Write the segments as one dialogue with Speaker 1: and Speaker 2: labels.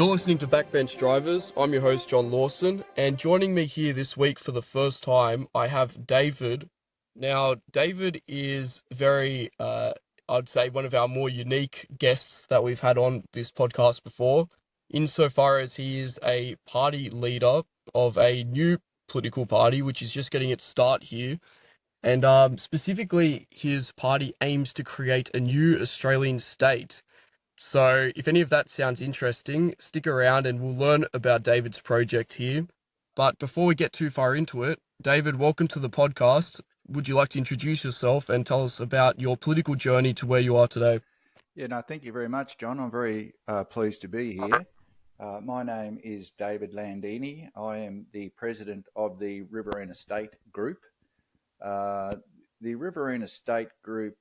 Speaker 1: You're listening to Backbench Drivers. I'm your host, John Lawson, and joining me here this week for the first time, I have David. Now, David is I'd say, one of our more unique guests that we've had on this podcast before, insofar as he is a party leader of a new political party, which is just getting its start here. And specifically, his party aims to create a new Australian state. So if any of that sounds interesting, stick around and we'll learn about David's project here. But before we get too far into it, David, welcome to the podcast. Would you like to introduce yourself and tell us about your political journey to where you are today?
Speaker 2: Yeah, no, thank you very much, John. I'm very pleased to be here. My name is David Landini. I am the president of the Riverina State group. The Riverina State group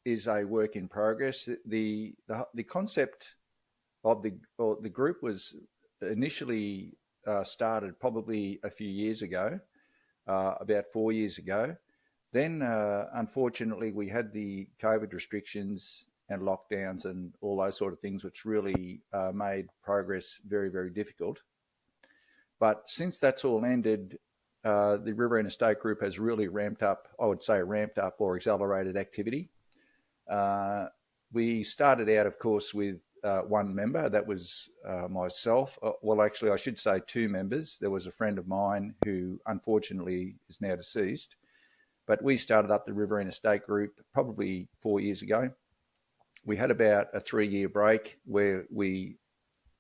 Speaker 2: is a work in progress. The concept of the group was initially started probably a few years ago, about 4 years ago. Then, unfortunately, we had the COVID restrictions and lockdowns and all those sort of things, which really made progress very, very difficult. But since that's all ended, the Riverina State group has really ramped up or accelerated activity. We started out, of course, with one member. That was myself. Well, actually, I should say two members. There was a friend of mine who unfortunately is now deceased. But we started up the Riverina State group probably 4 years ago. We had about a 3-year break where we,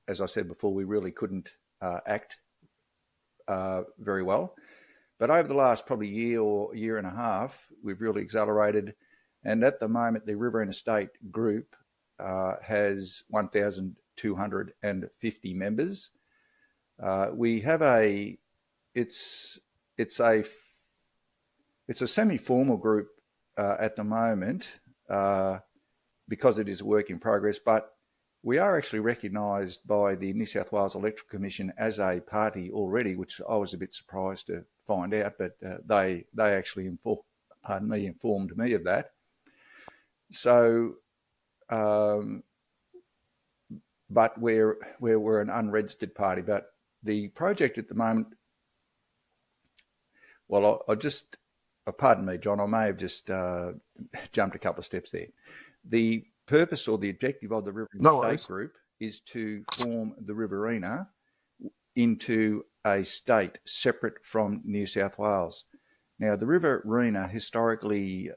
Speaker 2: as I said before, we really couldn't act very well. But over the last probably year or year and a half, we've really accelerated. And at the moment, the Riverina State group has 1,250 members. We have it's a semi-formal group at the moment because it is a work in progress, but we are actually recognised by the New South Wales Electoral Commission as a party already, which I was a bit surprised to find out, but they actually informed me of that. So, but we're an unregistered party. But the project at the moment, well, pardon me, John, I may have just jumped a couple of steps there. The purpose or the objective of the Riverina State group is to form the Riverina into a state separate from New South Wales. Now, the Riverina historically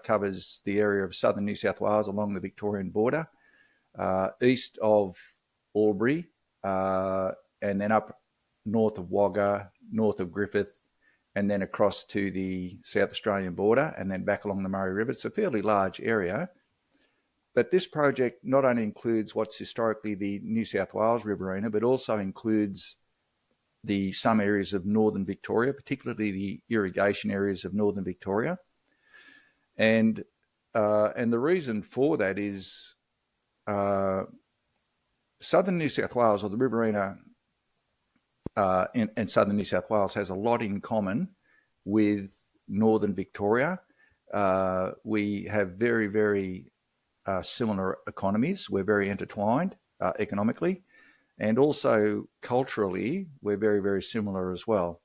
Speaker 2: covers the area of southern New South Wales along the Victorian border, east of Albury, and then up north of Wagga, north of Griffith, and then across to the South Australian border, and then back along the Murray River. It's a fairly large area. But this project not only includes what's historically the New South Wales Riverina, but also includes some areas of northern Victoria, particularly the irrigation areas of northern Victoria. And the reason for that is southern New South Wales, or the Riverina and southern New South Wales, has a lot in common with northern Victoria. We have very, very similar economies. We're very intertwined economically. And also culturally, we're very, very similar as well.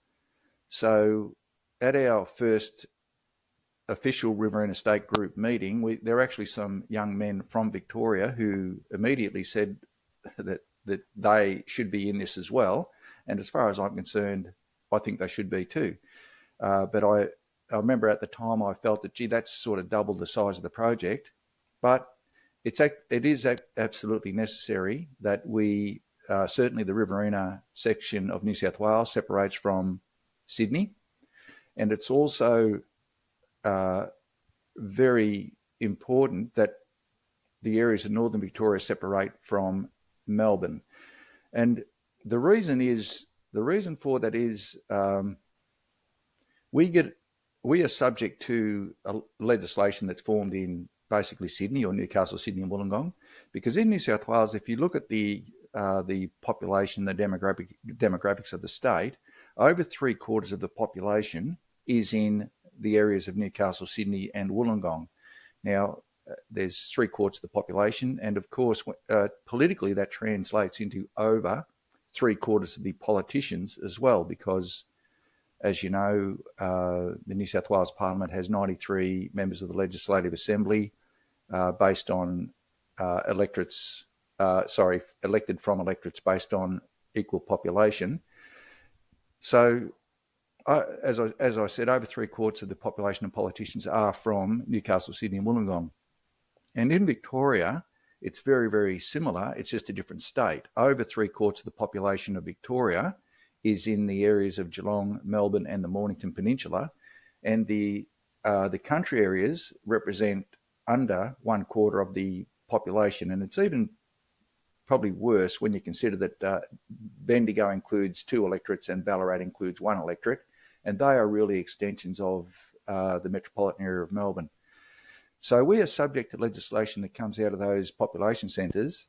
Speaker 2: So at our first official Riverina State group meeting, there are actually some young men from Victoria who immediately said that they should be in this as well. And as far as I'm concerned, I think they should be too. But I remember at the time I felt that, gee, that's sort of double the size of the project. But it is absolutely necessary that we, certainly the Riverina section of New South Wales separates from Sydney. And it's also very important that the areas of northern Victoria separate from Melbourne. And the reason for that is we are subject to a legislation that's formed in basically Sydney, or Newcastle, Sydney and Wollongong, because in New South Wales, if you look at the population, the demographics of the state, over 3/4 of the population is in the areas of Newcastle, Sydney and Wollongong. Now, there's 3/4 of the population, and of course, politically that translates into over 3/4 of the politicians as well, because, as you know, the New South Wales Parliament has 93 members of the Legislative Assembly, based on elected from electorates based on equal population. So, as I said, over 3/4 of the population and politicians are from Newcastle, Sydney and Wollongong. And in Victoria, it's very, very similar. It's just a different state. Over 3/4 of the population of Victoria is in the areas of Geelong, Melbourne and the Mornington Peninsula. And the country areas represent under 1/4 of the population. And it's even probably worse when you consider that Bendigo includes 2 electorates and Ballarat includes 1 electorate. And they are really extensions of the metropolitan area of Melbourne. So we are subject to legislation that comes out of those population centres.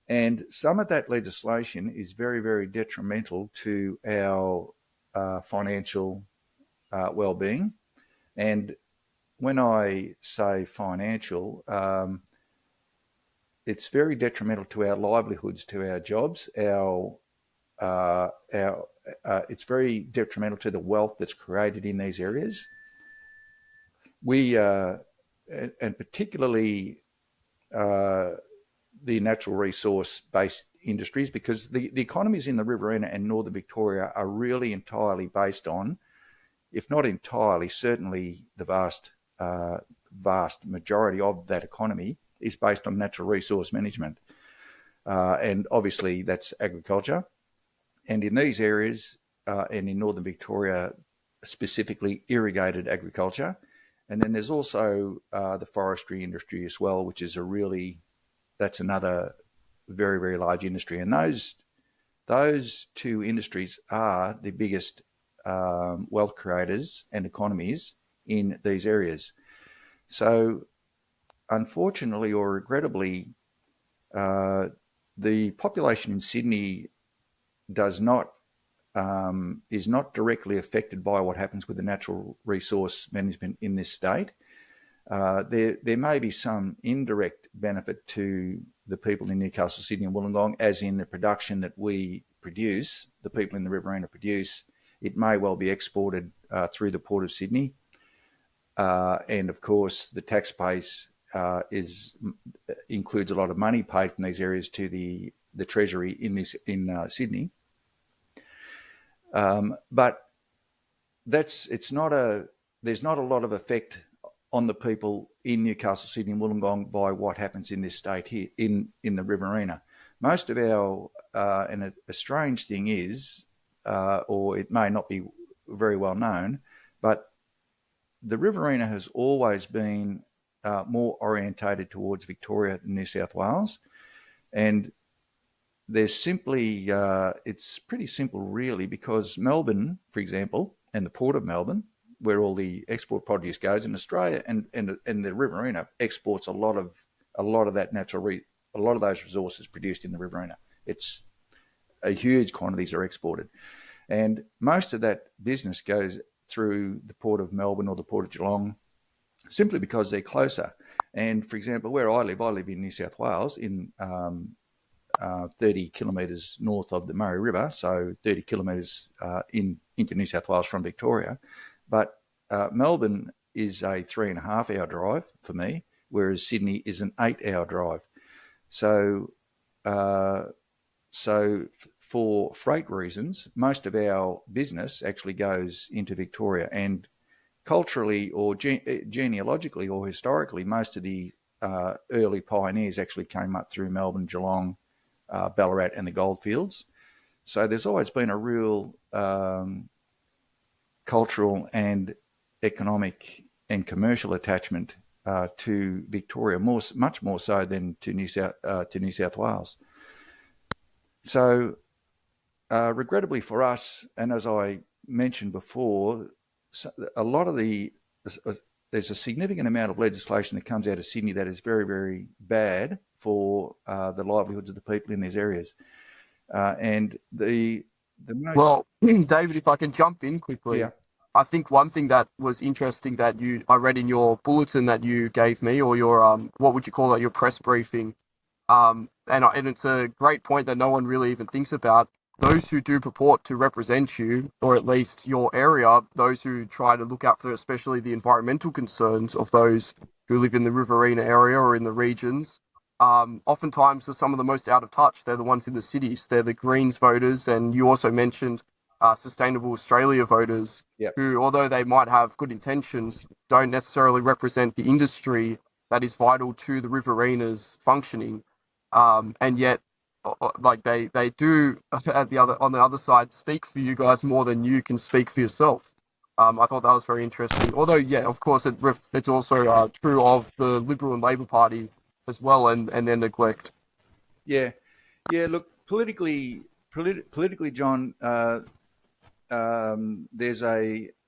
Speaker 2: And some of that legislation is very, very detrimental to our financial well-being. And when I say financial, it's very detrimental to our livelihoods, to our jobs. It's very detrimental to the wealth that's created in these areas. We, and particularly the natural resource-based industries, because the economies in the Riverina and Northern Victoria are really entirely based on, if not entirely, certainly the vast majority of that economy is based on natural resource management. And obviously that's agriculture. And in these areas, and in Northern Victoria, specifically irrigated agriculture. And then there's also the forestry industry as well, which is that's another very, very large industry. And those 2 industries are the biggest wealth creators and economies in these areas. So unfortunately or regrettably, the population in Sydney is not directly affected by what happens with the natural resource management in this state. There may be some indirect benefit to the people in Newcastle, Sydney and Wollongong, as in the production that we produce, the people in the Riverina produce. It may well be exported through the Port of Sydney. And of course, the tax base includes a lot of money paid from these areas to the Treasury in Sydney. But there's not a lot of effect on the people in Newcastle, Sydney and Wollongong by what happens in this state here in the Riverina. Most of our, and a strange thing is, or it may not be very well known, but the Riverina has always been more orientated towards Victoria than New South Wales. And there's simply, it's pretty simple really, because Melbourne, for example, and the Port of Melbourne, where all the export produce goes in Australia, and the Riverina exports a lot of that a lot of those resources produced in the Riverina. It's a huge quantities are exported. And most of that business goes through the Port of Melbourne or the Port of Geelong, simply because they're closer. And for example, where I live in New South Wales, in 30 kilometres north of the Murray River, so 30 kilometres into New South Wales from Victoria. But Melbourne is a 3.5-hour drive for me, whereas Sydney is an 8-hour drive. So for freight reasons, most of our business actually goes into Victoria. And culturally or genealogically or historically, most of the early pioneers actually came up through Melbourne, Geelong, Ballarat and the goldfields. So there's always been a real cultural and economic and commercial attachment to Victoria, much more so than to New South Wales. So regrettably for us, and as I mentioned before, there's a significant amount of legislation that comes out of Sydney that is very, very bad for the livelihoods of the people in these areas. And the most...
Speaker 1: Well, David, if I can jump in quickly.
Speaker 2: Yeah.
Speaker 1: I think one thing that was interesting that I read in your bulletin that you gave me, or your what would you call it, your press briefing, and it's a great point that no one really even thinks about. Those who do purport to represent you, or at least your area, those who try to look out for especially the environmental concerns of those who live in the Riverina area or in the regions, oftentimes are some of the most out of touch. They're the ones in the cities. They're the Greens voters, and you also mentioned Sustainable Australia voters,
Speaker 2: Yep.
Speaker 1: who, although they might have good intentions, don't necessarily represent the industry that is vital to the Riverina's functioning. And yet, like they do on the other side speak for you guys more than you can speak for yourself. I thought that was very interesting. Although, yeah, of course, it's also true of the Liberal and Labor Party as well, and their neglect.
Speaker 2: Yeah, yeah. Look, politically, John, there's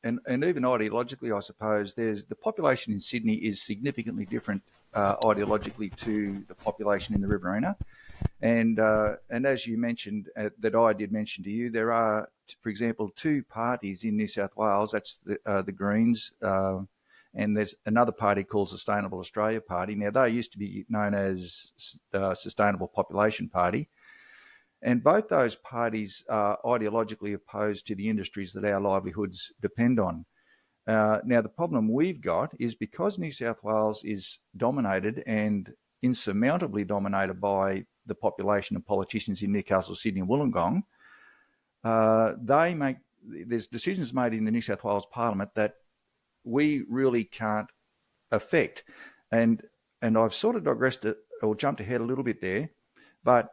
Speaker 2: and even ideologically, I suppose, there's the population in Sydney is significantly different ideologically to the population in the Riverina. And as you mentioned, that I did mention to you, there are, for example, two parties in New South Wales. That's the Greens, and there's another party called Sustainable Australia Party. Now, they used to be known as Sustainable Population Party. And both those parties are ideologically opposed to the industries that our livelihoods depend on. Now, the problem we've got is because New South Wales is dominated and insurmountably dominated by the population and politicians in Newcastle, Sydney and Wollongong, there's decisions made in the New South Wales Parliament that we really can't affect. And I've sort of digressed or jumped ahead a little bit there, but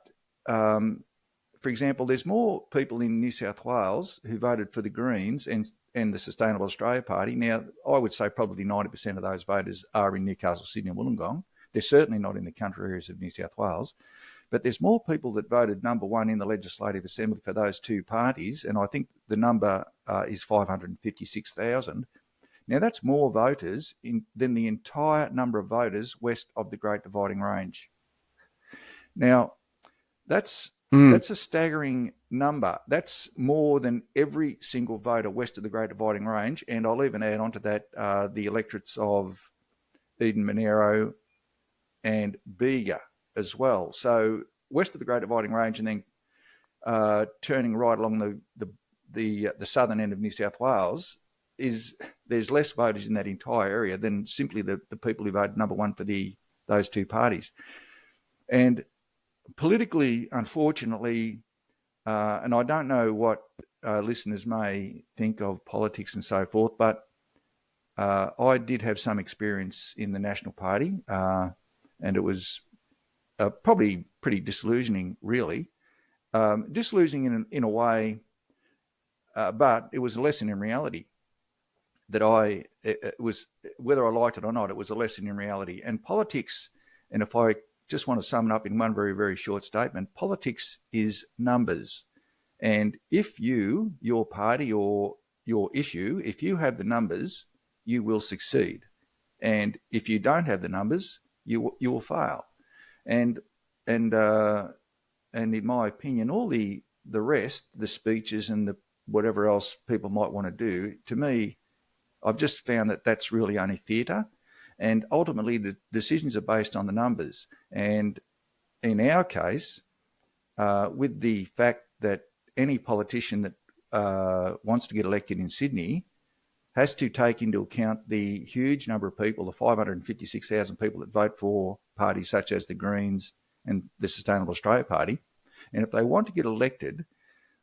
Speaker 2: for example, there's more people in New South Wales who voted for the Greens and the Sustainable Australia Party. Now, I would say probably 90% of those voters are in Newcastle, Sydney and Wollongong. They're certainly not in the country areas of New South Wales. But there's more people that voted number one in the Legislative Assembly for those two parties, and I think the number is 556,000. Now, that's more voters than the entire number of voters west of the Great Dividing Range. Now, that's a staggering number. That's more than every single voter west of the Great Dividing Range, and I'll even add on to that the electorates of Eden Monaro and Bega as well. So west of the Great Dividing Range, and then turning right along the southern end of New South Wales, there's less voters in that entire area than simply the people who voted number one for those two parties. And politically, unfortunately, and I don't know what listeners may think of politics and so forth, but I did have some experience in the National Party, and it was probably pretty disillusioning, really. Disillusioning in a way, but it was a lesson in reality that it was, whether I liked it or not, it was a lesson in reality. And politics, and if I just want to sum it up in one very, very short statement, politics is numbers. And if your party or your issue, if you have the numbers, you will succeed. And if you don't have the numbers, you will fail. And in my opinion, all the rest, the speeches and the whatever else people might want to do, to me, I've just found that that's really only theatre. And ultimately, the decisions are based on the numbers. And in our case, with the fact that any politician that wants to get elected in Sydney has to take into account the huge number of people, the 556,000 people that vote for parties such as the Greens and the Sustainable Australia Party. And if they want to get elected,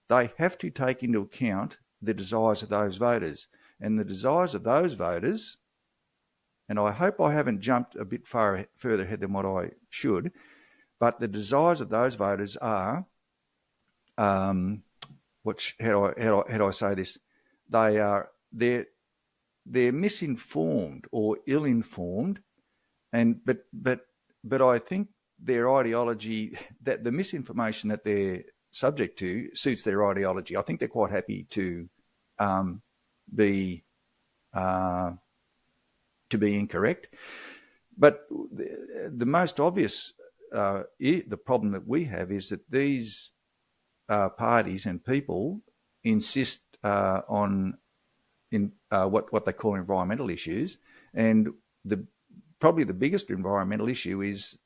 Speaker 2: they have to take into account the desires of those voters. And the desires of those voters, and I hope I haven't jumped a bit further ahead than what I should, but the desires of those voters are, how do I say this? They're misinformed or ill-informed, but I think their ideology, that the misinformation that they're subject to suits their ideology. I think they're quite happy to be incorrect. But the most obvious the problem that we have is that these parties and people insist on in what they call environmental issues, and probably the biggest environmental issue is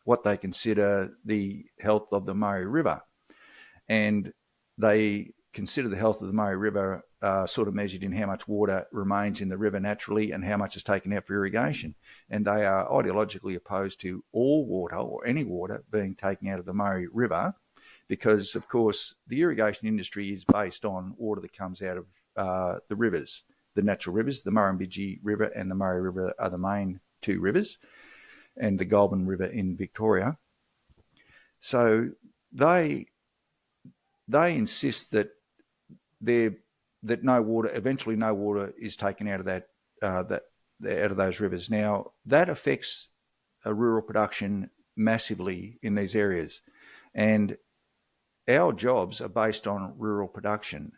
Speaker 2: what they consider the health of the Murray River, and they consider the health of the Murray River sort of measured in how much water remains in the river naturally and how much is taken out for irrigation. And they are ideologically opposed to all water or any water being taken out of the Murray River because, of course, the irrigation industry is based on water that comes out of the rivers, the natural rivers. The Murrumbidgee River and the Murray River are the main two rivers, and the Goulburn River in Victoria. So they insist that eventually no water is taken out of out of those rivers. Now that affects rural production massively in these areas, and our jobs are based on rural production.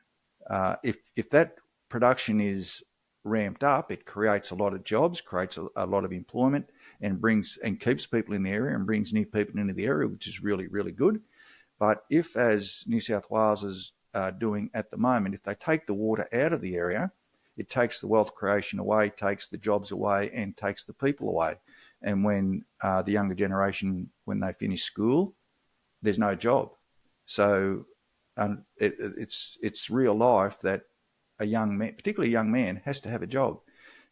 Speaker 2: If that production is ramped up, it creates a lot of jobs, creates a lot of employment, and keeps people in the area and brings new people into the area, which is really, really good. But if, as New South Wales is doing at the moment, if they take the water out of the area, it takes the wealth creation away, takes the jobs away, and takes the people away. And when the younger generation, when they finish school, there's no job. So it's real life that a young man, particularly a young man, has to have a job.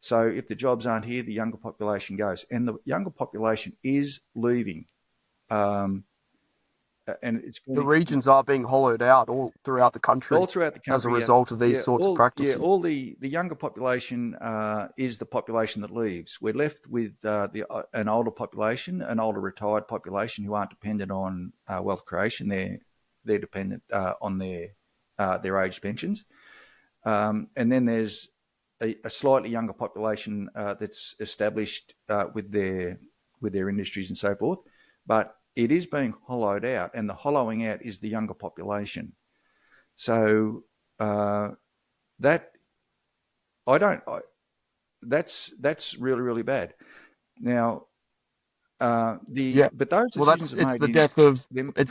Speaker 2: So if the jobs aren't here, the younger population goes. And the younger population is leaving. And
Speaker 1: the regions are being hollowed out all throughout the country.
Speaker 2: All throughout the country.
Speaker 1: As a result of these sorts of practices.
Speaker 2: Yeah, all the younger population is the population that leaves. We're left with an older population, an older retired population who aren't dependent on wealth creation. They're dependent on their age pensions. And then there's a slightly younger population that's established with their industries and so forth. But it is being hollowed out, and the hollowing out is the younger population. So that's really, really bad. Now, but those decisions
Speaker 1: it's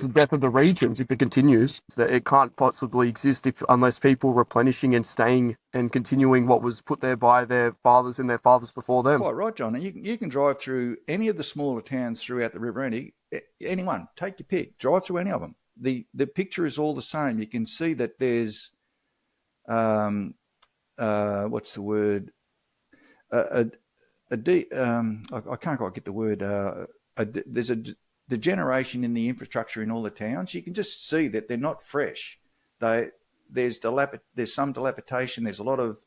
Speaker 1: the death of the regions if it continues. That it can't possibly exist unless people replenishing and staying and continuing what was put there by their fathers and their fathers before them.
Speaker 2: Quite right, John. And you can drive through any of the smaller towns throughout the Riverina. Anyone, take your pick. Drive through any of them. The picture is all the same. You can see that there's what's the word? I can't quite get the word. There's a degeneration in the infrastructure in all the towns. You can just see that they're not fresh. There's some dilapidation. There's a lot of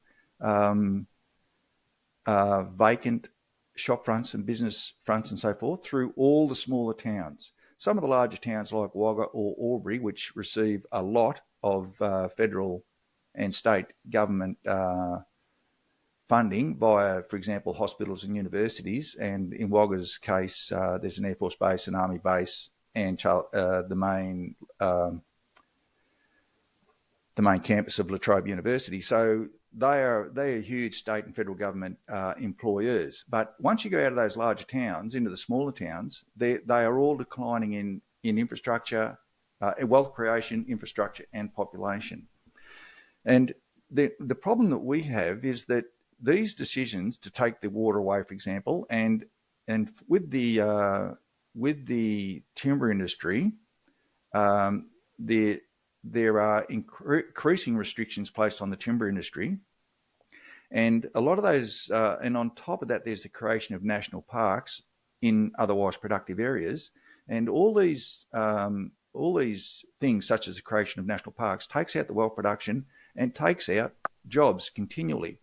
Speaker 2: vacant shop fronts and business fronts and so forth through all the smaller towns. Some of the larger towns like Wagga or Albury, which receive a lot of federal and state government funding via, for example, hospitals and universities. And in Wagga's case, there's an Air Force base, an Army base, and the main campus of La Trobe University. So they are huge state and federal government employers. But once you go out of those larger towns into the smaller towns, they are all declining in infrastructure, wealth creation, infrastructure, and population. And the problem that we have is that these decisions to take the water away, for example, and with the timber industry, there are increasing restrictions placed on the timber industry, and a lot of those, and on top of that, there's the creation of national parks in otherwise productive areas, and all these things, such as the creation of national parks, takes out the wealth production and takes out jobs continually.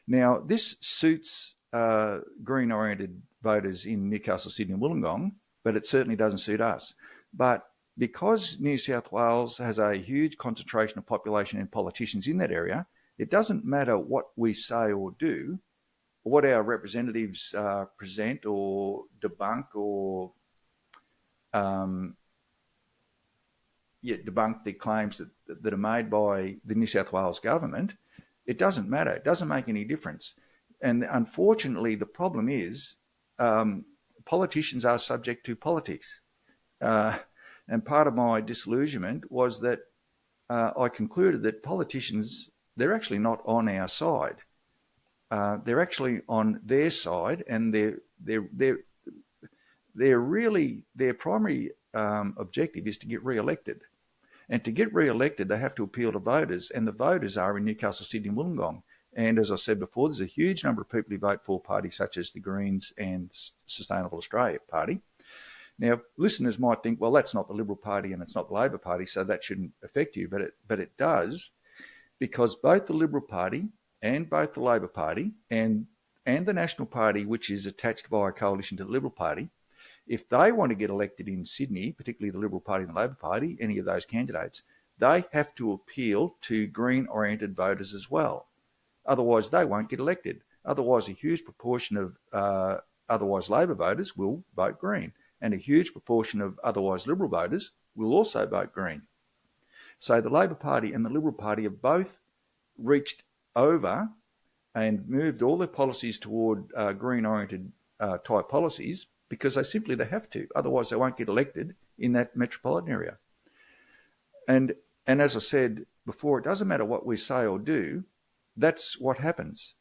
Speaker 2: Now, this suits green-oriented voters in Newcastle, Sydney and Wollongong, but it certainly doesn't suit us. But because New South Wales has a huge concentration of population and politicians in that area, it doesn't matter what we say or do, or what our representatives present or debunk or debunk the claims that are made by the New South Wales government. It doesn't matter. It doesn't make any difference. And unfortunately, the problem is politicians are subject to politics. And part of my disillusionment was that I concluded that politicians they're actually not on our side. They're actually on their side, and their primary objective is to get re-elected. And to get re-elected, they have to appeal to voters, and the voters are in Newcastle, Sydney and Wollongong. And as I said before, there's a huge number of people who vote for parties such as the Greens and Sustainable Australia Party. Now, listeners might think, well, that's not the Liberal Party and it's not the Labor Party, so that shouldn't affect you. But it does, because both the Liberal Party and both the Labor Party and the National Party, which is attached via coalition to the Liberal Party, if they want to get elected in Sydney, particularly the Liberal Party and the Labor Party, any of those candidates, they have to appeal to Green-oriented voters as well. Otherwise, they won't get elected. Otherwise, a huge proportion of otherwise Labor voters will vote Green, and a huge proportion of otherwise Liberal voters will also vote Green. So the Labor Party and the Liberal Party have both reached over and moved all their policies toward Green-oriented type policies, because they have to. Otherwise, they won't get elected in that metropolitan area. And as I said before, it doesn't matter what we say or do. That's what happens.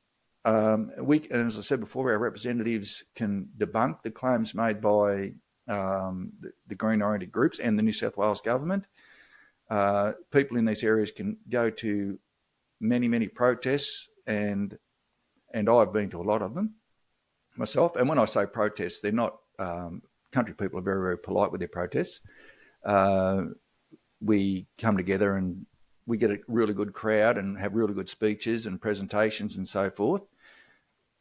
Speaker 2: And as I said before, our representatives can debunk the claims made by the Green-oriented groups and the New South Wales government. People in these areas can go to many, many protests, and I've been to a lot of them myself. And when I say protests, they're not, country people are very, very polite with their protests. We come together and we get a really good crowd and have really good speeches and presentations and so forth.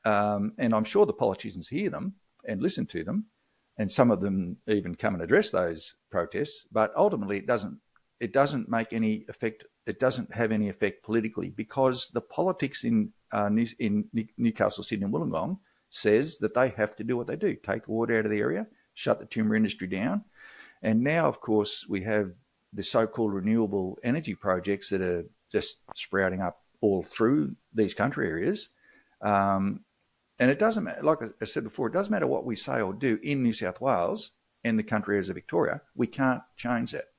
Speaker 2: And I'm sure the politicians hear them and listen to them, and some of them even come and address those protests. But ultimately, it doesn't make any effect. It doesn't have any effect politically, because the politics in Newcastle, Sydney and Wollongong says that they have to do what they do: take the water out of the area, shut the timber industry down. And now, of course, we have the so-called renewable energy projects that are just sprouting up all through these country areas. And it doesn't matter, like I said before, it doesn't matter what we say or do in New South Wales and the country areas of Victoria. We can't change that.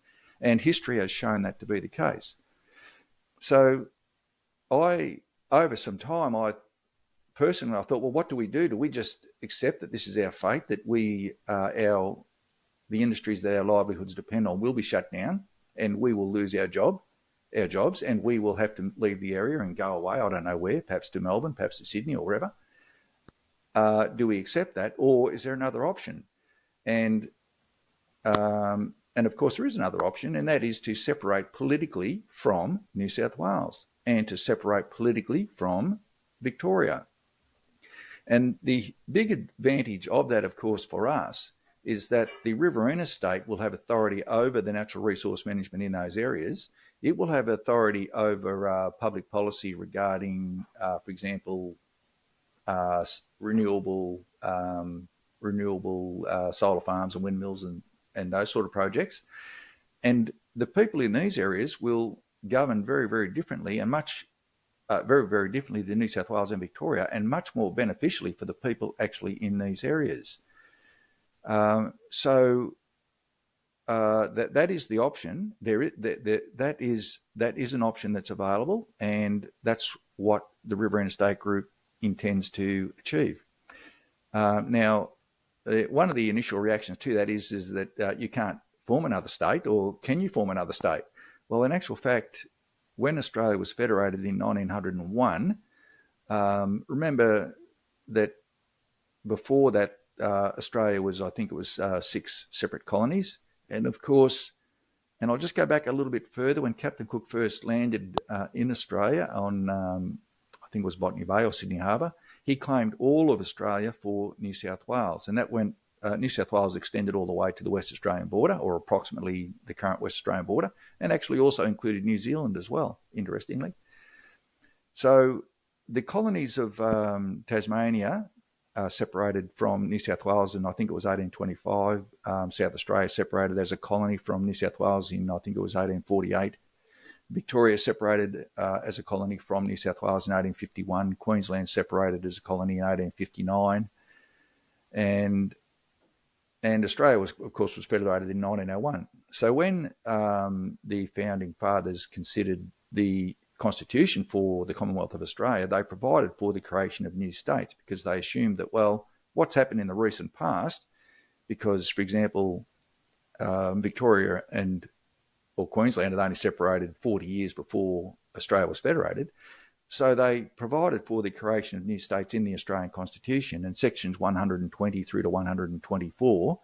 Speaker 2: And history has shown that to be the case. So over some time, I thought, well, what do we do? Do we just accept that this is our fate, that the industries that our livelihoods depend on will be shut down, and we will lose our jobs, and we will have to leave the area and go away, I don't know where, perhaps to Melbourne, perhaps to Sydney or wherever? Do we accept that, or is there another option? And of course there is another option, and that is to separate politically from New South Wales and to separate politically from Victoria. And the big advantage of that, of course, for us is that the Riverina State will have authority over the natural resource management in those areas. It will have authority over public policy regarding, for example, renewable solar farms and windmills and those sort of projects. And the people in these areas will govern very, very differently, and very, very differently than New South Wales and Victoria, and much more beneficially for the people actually in these areas. So that is the option. That is an option that's available, and that's what the Riverina State Group intends to achieve. Now, one of the initial reactions to that is that you can't form another state, or can you form another state? Well, in actual fact, when Australia was federated in 1901, remember that before that, Australia was, I think it was 6 separate colonies. And of course, and I'll just go back a little bit further, when Captain Cook first landed in Australia on, I think it was Botany Bay or Sydney Harbour, he claimed all of Australia for New South Wales. And that went, New South Wales extended all the way to the West Australian border, or approximately the current West Australian border, and actually also included New Zealand as well, interestingly. So the colonies of Tasmania separated from New South Wales in, I think it was 1825. South Australia separated as a colony from New South Wales in, I think it was 1848. Victoria separated as a colony from New South Wales in 1851. Queensland separated as a colony in 1859. And Australia was, of course, was federated in 1901. So when the founding fathers considered the Constitution for the Commonwealth of Australia, they provided for the creation of new states because they assumed that, well, what's happened in the recent past, because, for example, Victoria or Queensland had only separated 40 years before Australia was federated. So they provided for the creation of new states in the Australian Constitution, and sections 120 through to 124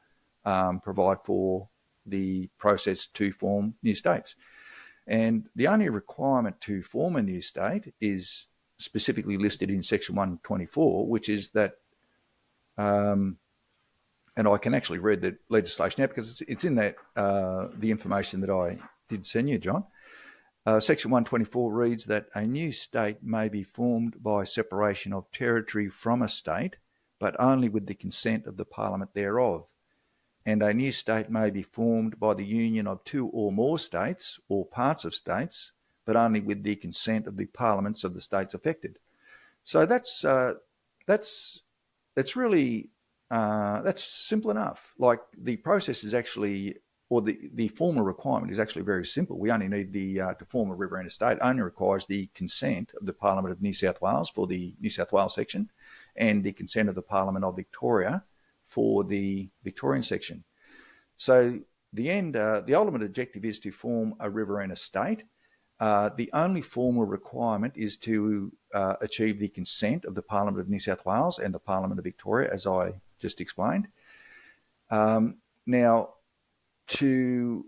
Speaker 2: provide for the process to form new states. And the only requirement to form a new state is specifically listed in section 124, which is that, and I can actually read the legislation now because it's in that the information that I did send you, John. Section 124 reads that a new state may be formed by separation of territory from a state, but only with the consent of the Parliament thereof. And a new state may be formed by the union of two or more states or parts of states, but only with the consent of the parliaments of the states affected. So that's really that's simple enough. Like, the process is actually, or the formal requirement is actually very simple. We only need to form a Riverina State only requires the consent of the Parliament of New South Wales for the New South Wales section, and the consent of the Parliament of Victoria for the Victorian section. So the ultimate objective is to form a Riverina State. The only formal requirement is to achieve the consent of the Parliament of New South Wales and the Parliament of Victoria, as I just explained. Now, then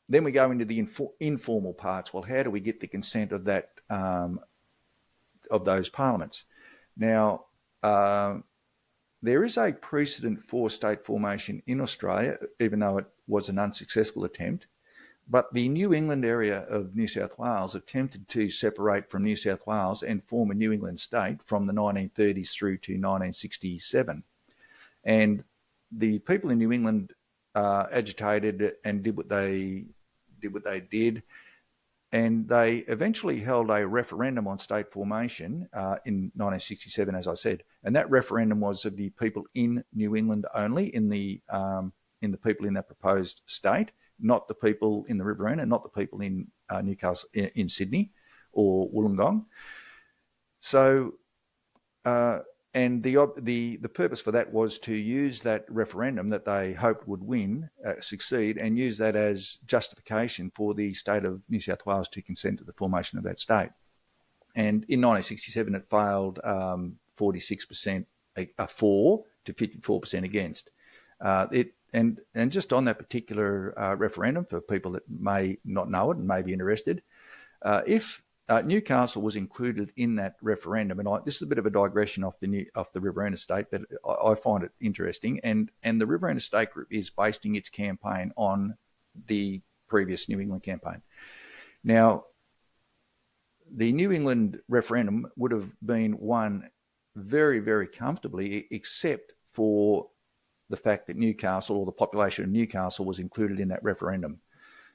Speaker 2: we go into the informal parts. Well, how do we get the consent of that of those parliaments? Now, there is a precedent for state formation in Australia, even though it was an unsuccessful attempt. But the New England area of New South Wales attempted to separate from New South Wales and form a New England state from the 1930s through to 1967. And the people in New England agitated and did what they did. And they eventually held a referendum on state formation in 1967, as I said. And that referendum was of the people in New England only, in the people in that proposed state, not the people in the Riverina, not the people in Newcastle, in Sydney or Wollongong. So, and the purpose for that was to use that referendum that they hoped would win, succeed, and use that as justification for the state of New South Wales to consent to the formation of that state. And in 1967, it failed 46% for to 54% against. And just on that particular referendum, for people that may not know it and may be interested, if Newcastle was included in that referendum, and this is a bit of a digression off the Riverina State, but I find it interesting. And the Riverina State Group is basing its campaign on the previous New England campaign. Now, the New England referendum would have been won very, very comfortably, except for the fact that Newcastle, or the population of Newcastle, was included in that referendum.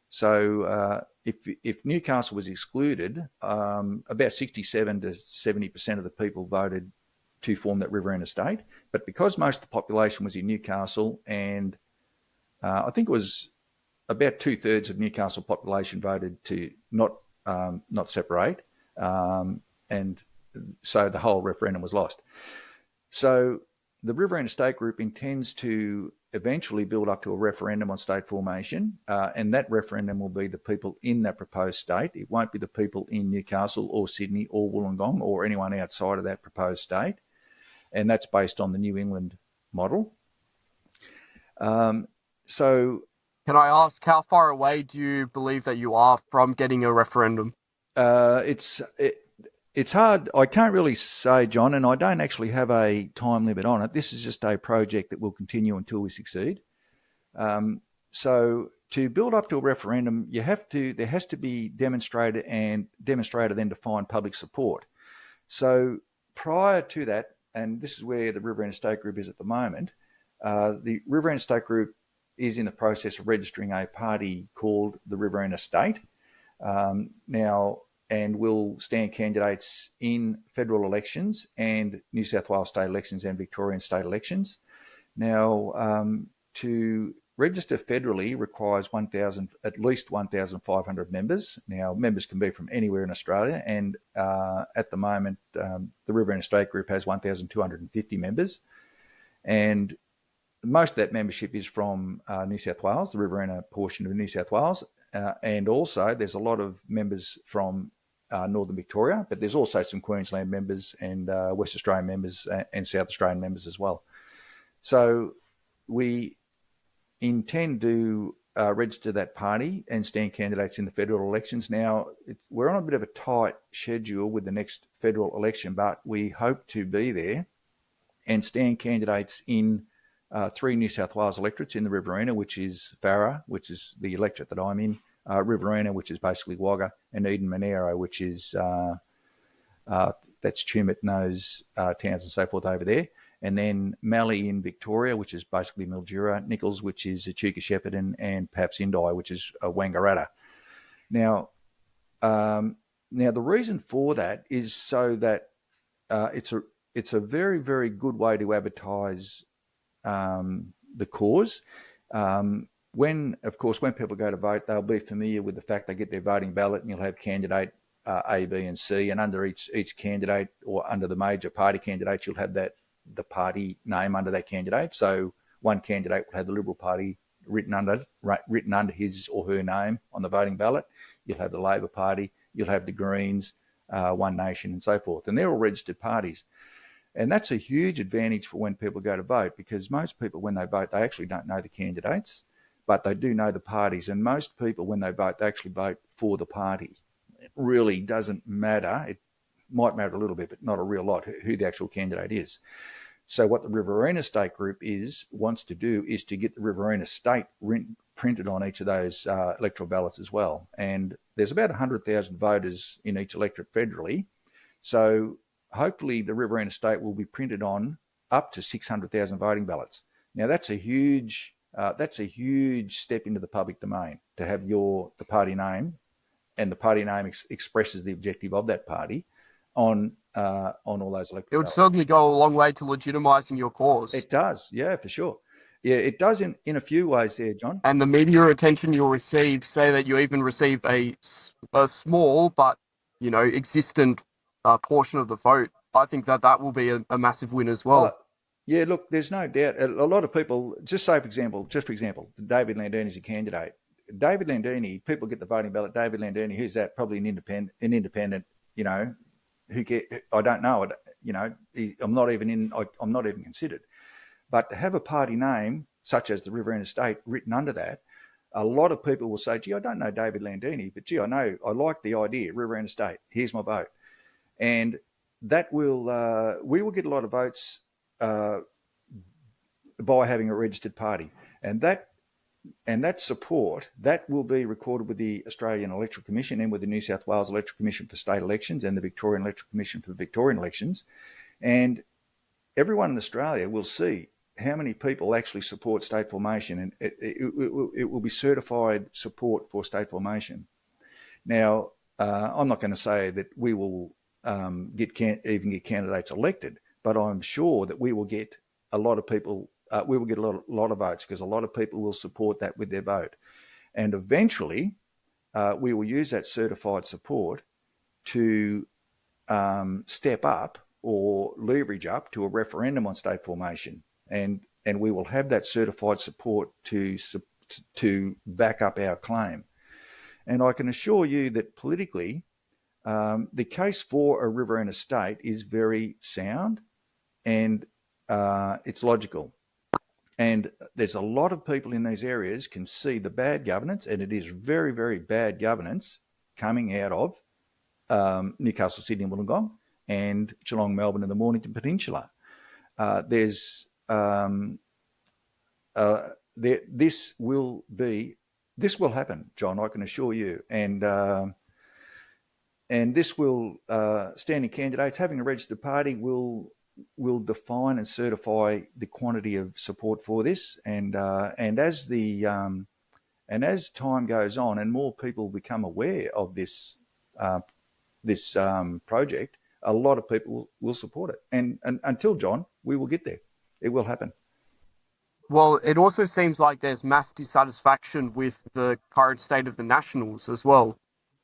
Speaker 2: So if Newcastle was excluded, about 67 to 70% of the people voted to form that Riverina State. But because most of the population was in Newcastle, and I think it was about 2/3 of Newcastle population voted to not separate, and so the whole referendum was lost. So the Riverina State Group intends to eventually build up to a referendum on state formation, and that referendum will be the people in that proposed state. It won't be the people in Newcastle or Sydney or Wollongong or anyone outside of that proposed state, and that's based on the New England model. So,
Speaker 1: can I ask, how far away do you believe that you are from getting a referendum?
Speaker 2: It's hard. I can't really say, John, and I don't actually have a time limit on it. This is just a project that will continue until we succeed. So to build up to a referendum, there has to be demonstrated and then to find public support. So prior to that, and this is where the Riverina State Group is at the moment, the Riverina State Group is in the process of registering a party called the Riverina State. Now, and will stand candidates in federal elections and New South Wales state elections and Victorian state elections. Now, register federally requires at least 1,500 members. Now, members can be from anywhere in Australia, and at the moment, the Riverina State Group has 1,250 members, and most of that membership is from New South Wales, the Riverina portion of New South Wales, and also there's a lot of members from Northern Victoria, but there's also some Queensland members and West Australian members and South Australian members as well. So we intend to register that party and stand candidates in the federal elections. Now, we're on a bit of a tight schedule with the next federal election, but we hope to be there and stand candidates in 3 New South Wales electorates in the Riverina, which is Farrer, which is the electorate that I'm in, Riverina, which is basically Wagga, and Eden Monaro, which is that's Tumut, those towns and so forth over there. And then Mallee in Victoria, which is basically Mildura, Nichols, which is Echuca Shepparton, and Paps Indi, which is Wangaratta. Now, the reason for that is so that it's a very, very good way to advertise the cause. When people go to vote, they'll be familiar with the fact they get their voting ballot, and you'll have candidate A, B, and C, and under each candidate, or under the major party candidates, you'll have the party name under that candidate. So one candidate will have the Liberal Party written under his or her name on the voting ballot. You'll have the Labor Party, you'll have the Greens, One Nation, and so forth, and they're all registered parties. And that's a huge advantage for when people go to vote, because most people, when they vote, they actually don't know the candidates, but they do know the parties. And most people, when they vote, they actually vote for the party. It really doesn't matter. It might matter a little bit, but not a real lot, who the actual candidate is. So what the Riverina State Group wants to do is to get the Riverina State printed on each of those electoral ballots as well. And there's about 100,000 voters in each electorate federally. So hopefully the Riverina State will be printed on up to 600,000 voting ballots. Now that's a huge step into the public domain, to have the party name, and the party name expresses the objective of that party on all those electoral ballots.
Speaker 1: It would certainly go a long way to legitimising your cause.
Speaker 2: It does, yeah, for sure. Yeah, it does in a few ways there, John.
Speaker 1: And the media attention you'll receive, say that you even receive a small but, existent portion of the vote, I think that will be a massive win as well.
Speaker 2: Yeah, look, there's no doubt. A lot of people, just for example, David Landini's a candidate. David Landini, people get the voting ballot. David Landini, who's that? Probably an independent, I don't know. I'm not even considered. But to have a party name such as the Riverina State written under that, a lot of people will say, gee, I don't know David Landini, but gee, I like the idea, Riverina State, here's my vote. And that we will get a lot of votes by having a registered party. And that support, that will be recorded with the Australian Electoral Commission and with the New South Wales Electoral Commission for state elections and the Victorian Electoral Commission for Victorian elections. And everyone in Australia will see how many people actually support state formation, and it will be certified support for state formation. Now, I'm not going to say that we will get candidates elected, but I'm sure that we will get a lot of people. We will get a lot of votes, because a lot of people will support that with their vote, and eventually we will use that certified support to step up or leverage up to a referendum on state formation, and we will have that certified support to back up our claim. And I can assure you that politically, the case for a Riverina State is very sound, and it's logical. And there's a lot of people in these areas can see the bad governance, and it is very, very bad governance coming out of Newcastle, Sydney, and Wollongong, and Geelong, Melbourne, and the Mornington Peninsula. This will happen, John. I can assure you, and this will standing candidates having a registered party will define and certify the quantity of support for this, and as time goes on and more people become aware of this project, a lot of people will support it. And until, John, we will get there. It will happen.
Speaker 1: Well, it also seems like there's mass dissatisfaction with the current state of the Nationals as well.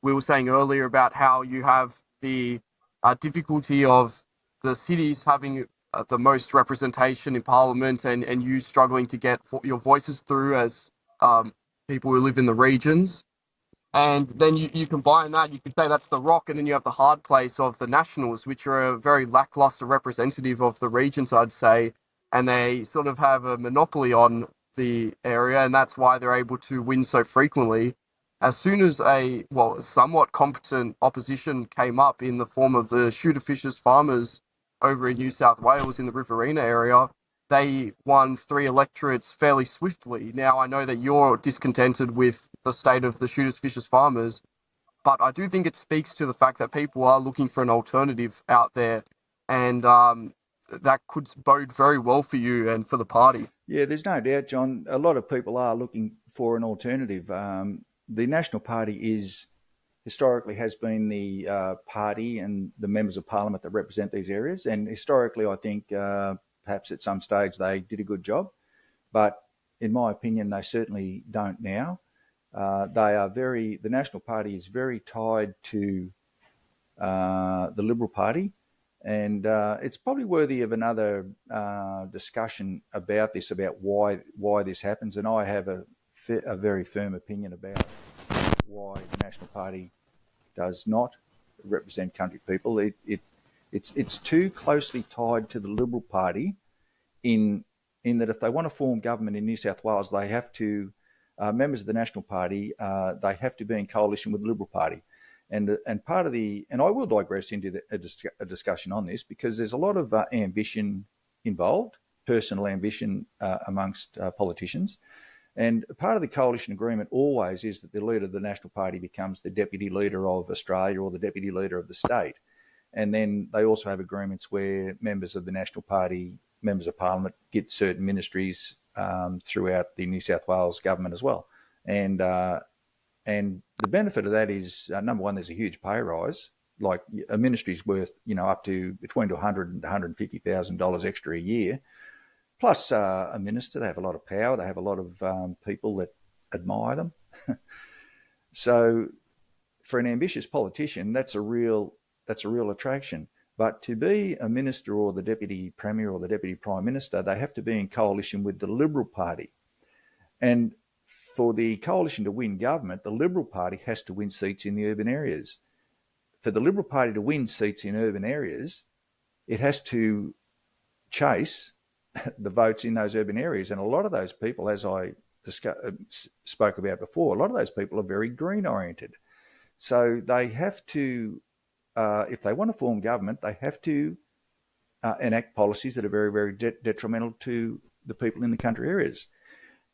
Speaker 1: We were saying earlier about how you have the difficulty of the cities having the most representation in Parliament, and you struggling to get your voices through as um, people who live in the regions. And then you combine that, you could say that's the rock, and then you have the hard place of the Nationals, which are a very lackluster representative of the regions, I'd say, and they sort of have a monopoly on the area, and that's why they're able to win so frequently. As soon as somewhat competent opposition came up in the form of the shooter fishers farmers over in New South Wales in the Riverina area, they won 3 electorates fairly swiftly. Now, I know that you're discontented with the state of the shooters, fishers, farmers, but I do think it speaks to the fact that people are looking for an alternative out there, and that could bode very well for you and for the party.
Speaker 2: Yeah, there's no doubt, John. A lot of people are looking for an alternative. The National Party historically has been the party and the members of Parliament that represent these areas, and historically, I think perhaps at some stage they did a good job, but in my opinion, they certainly don't now. The National Party is very tied to the Liberal Party, and it's probably worthy of another discussion about this, about why this happens. And I have a very firm opinion about why the National Party does not represent country people. It's too closely tied to the Liberal Party in that if they want to form government in New South Wales, they have to, members of the National Party, they have to be in coalition with the Liberal Party. And part of and I will digress into a discussion on this, because there's a lot of ambition involved, personal ambition amongst politicians. And part of the coalition agreement always is that the leader of the National Party becomes the deputy leader of Australia or the deputy leader of the state. And then they also have agreements where members of the National Party, members of Parliament, get certain ministries throughout the New South Wales government as well. And the benefit of that is, number one, there's a huge pay rise. Like a ministry's worth, up to between $100,000 and $150,000 extra a year. Plus, a minister, they have a lot of power. They have a lot of people that admire them. So, for an ambitious politician, that's a real attraction. But to be a minister or the deputy premier or the deputy prime minister, they have to be in coalition with the Liberal Party. And for the coalition to win government, the Liberal Party has to win seats in the urban areas. For the Liberal Party to win seats in urban areas, it has to chase the votes in those urban areas. And a lot of those people, as I spoke about before, a lot of those people are very green oriented. So they have to, if they want to form government, they have to enact policies that are very, very detrimental to the people in the country areas.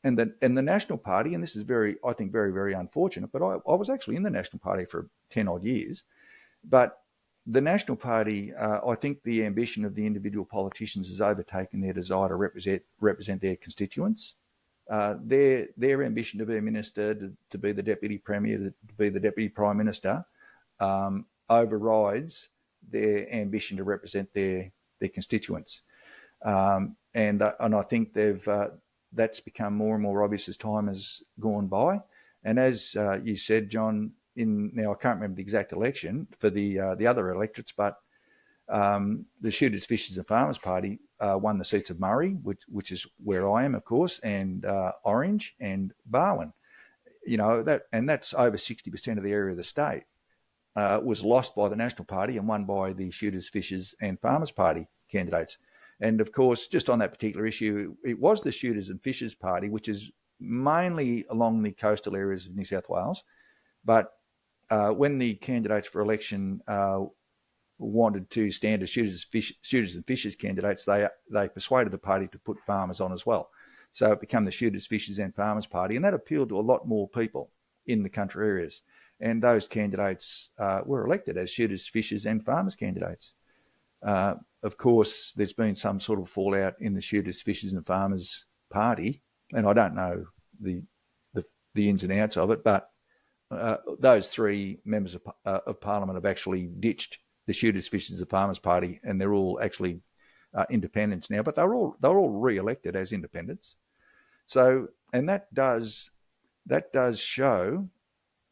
Speaker 2: And the National Party, and this is I think very, very unfortunate, but I was actually in the National Party for 10 odd years, but the National Party, I think the ambition of the individual politicians has overtaken their desire to represent their constituents. Their ambition to be a minister, to be the deputy premier, to be the deputy prime minister, overrides their ambition to represent their constituents. And I think that's become more and more obvious as time has gone by. And as you said, John, now I can't remember the exact election for the other electorates, but the Shooters, Fishers and Farmers Party won the seats of Murray, which is where I am, of course, and Orange and Barwon. That's over 60% of the area of the state was lost by the National Party and won by the Shooters, Fishers and Farmers Party candidates. And of course, just on that particular issue, it was the Shooters and Fishers Party, which is mainly along the coastal areas of New South Wales. But when the candidates for election wanted to stand as Shooters and Fishers candidates, they persuaded the party to put farmers on as well. So it became the Shooters, Fishers and Farmers Party, and that appealed to a lot more people in the country areas. And those candidates were elected as Shooters, Fishers and Farmers candidates. Of course, there's been some sort of fallout in the Shooters, Fishers and Farmers Party, and I don't know the ins and outs of it, but those three members of Parliament have actually ditched the Shooters, Fishers and Farmers Party, and they're all actually independents now. But they're all re-elected as independents. So, and that does show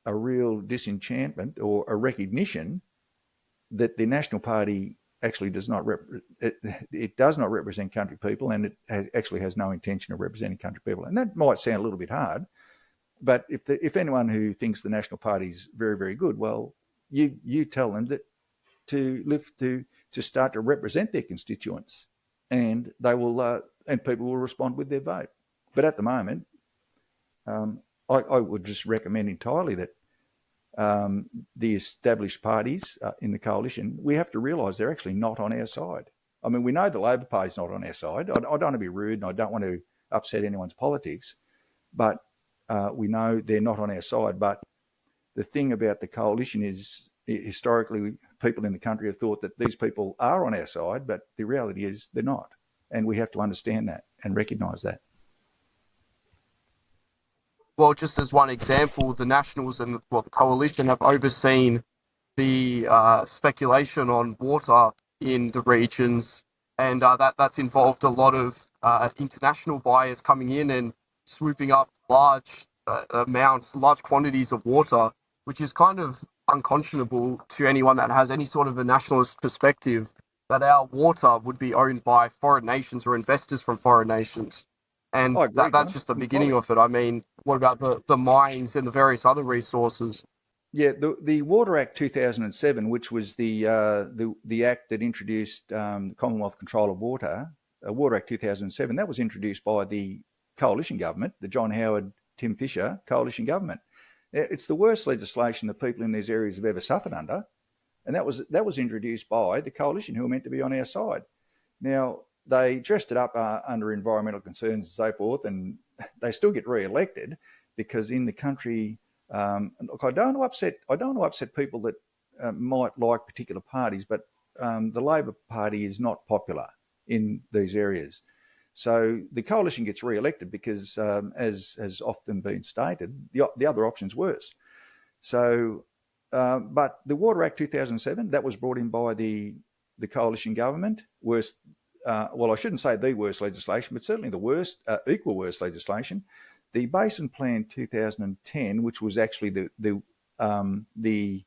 Speaker 2: a real disenchantment or a recognition that the National Party actually does not it does not represent country people, and it actually has no intention of representing country people. And that might sound a little bit hard, but if anyone who thinks the National Party is very, very good, well, you tell them that to start to represent their constituents, and they will and people will respond with their vote. But at the moment, I would just recommend entirely that the established parties in the coalition, we have to realise they're actually not on our side. I mean, we know the Labor Party's not on our side. I don't want to be rude, and I don't want to upset anyone's politics, but we know they're not on our side. But the thing about the coalition is, historically, people in the country have thought that these people are on our side, but the reality is they're not. And we have to understand that and recognise that.
Speaker 1: Well, just as one example, the Nationals and the coalition have overseen the speculation on water in the regions, and that's involved a lot of international buyers coming in and swooping up large quantities of water, which is kind of unconscionable to anyone that has any sort of a nationalist perspective, that our water would be owned by foreign nations or investors from foreign nations. And that's just the beginning of it. I mean, what about the mines and the various other resources?
Speaker 2: Yeah, the Water Act 2007, which was the act that introduced Commonwealth Control of Water, Water Act 2007, that was introduced by the coalition government, the John Howard, Tim Fisher coalition government. It's the worst legislation that people in these areas have ever suffered under, and that was introduced by the coalition, who are meant to be on our side. Now, they dressed it up under environmental concerns and so forth, and they still get re-elected because in the country, look, I don't want to upset people that might like particular parties, but the Labor Party is not popular in these areas. So the coalition gets re-elected because, as has often been stated, the other option's worse. So, but the Water Act 2007, that was brought in by the coalition government. Worst, well, I shouldn't say the worst legislation, but certainly the worst, equal worst legislation. The Basin Plan 2010, which was actually the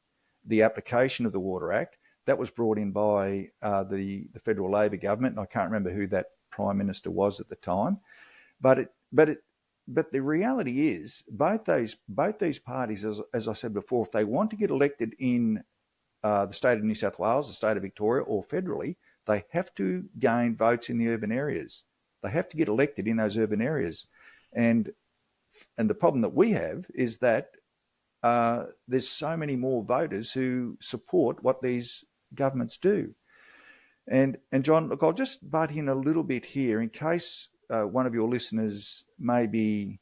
Speaker 2: application of the Water Act, that was brought in by the federal Labor government, and I can't remember who that Prime Minister was at the time, but the reality is both these parties, as I said before, if they want to get elected in the state of New South Wales, the state of Victoria, or federally, they have to gain votes in the urban areas. They have to get elected in those urban areas, and the problem that we have is that there's so many more voters who support what these governments do. And John, look, I'll just butt in a little bit here in case one of your listeners may be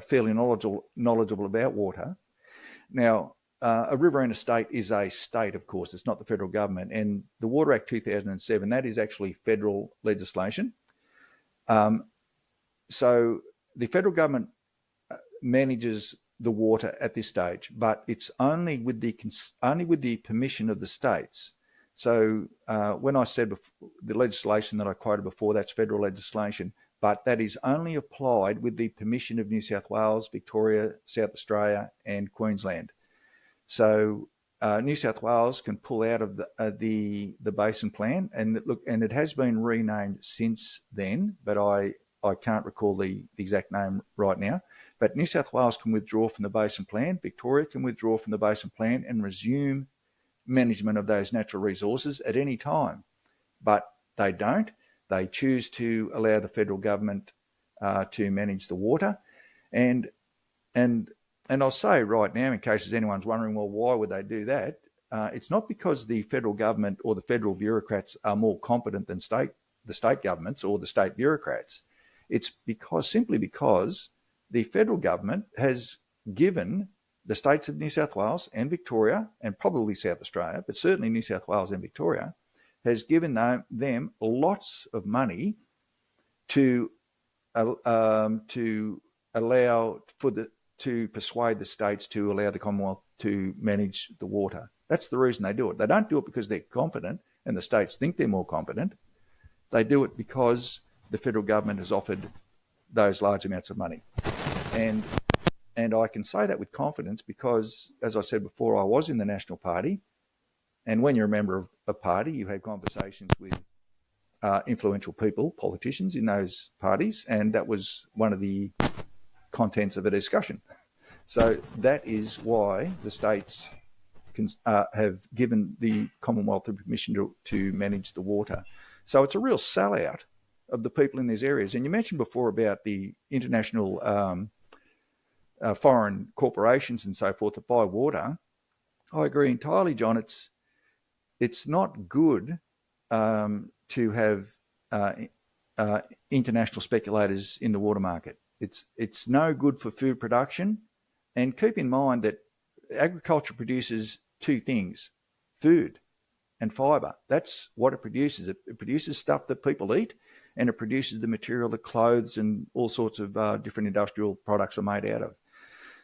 Speaker 2: fairly knowledgeable about water. Now, a Riverina State is a state, of course. It's not the federal government. And the Water Act 2007, that is actually federal legislation. So the federal government manages the water at this stage, but it's only with the permission of the states. So when I said before, the legislation that I quoted before, that's federal legislation, but that is only applied with the permission of New South Wales, Victoria, South Australia, and Queensland. So New South Wales can pull out of the Basin Plan, and it has been renamed since then, but I can't recall the exact name right now. But New South Wales can withdraw from the Basin Plan, Victoria can withdraw from the Basin Plan and resume management of those natural resources at any time. But they don't. They choose to allow the federal government to manage the water. And I'll say right now, in case anyone's wondering, well, why would they do that? It's not because the federal government or the federal bureaucrats are more competent than the state governments or the state bureaucrats. It's simply because the federal government has given the states of New South Wales and Victoria, and probably South Australia, but certainly New South Wales and Victoria, has given them lots of money to persuade the states to allow the Commonwealth to manage the water. That's the reason they do it. They don't do it because they're competent and the states think they're more competent. They do it because the federal government has offered those large amounts of money. And I can say that with confidence because, as I said before, I was in the National Party. And when you're a member of a party, you have conversations with influential people, politicians in those parties, and that was one of the contents of a discussion. So that is why the states have given the Commonwealth the permission to manage the water. So it's a real sellout of the people in these areas. And you mentioned before about the international foreign corporations and so forth that buy water. I agree entirely, John. It's not good to have international speculators in the water market. It's no good for food production. And keep in mind that agriculture produces two things: food and fibre. That's what it produces. It produces stuff that people eat, and it produces the material that clothes and all sorts of different industrial products are made out of.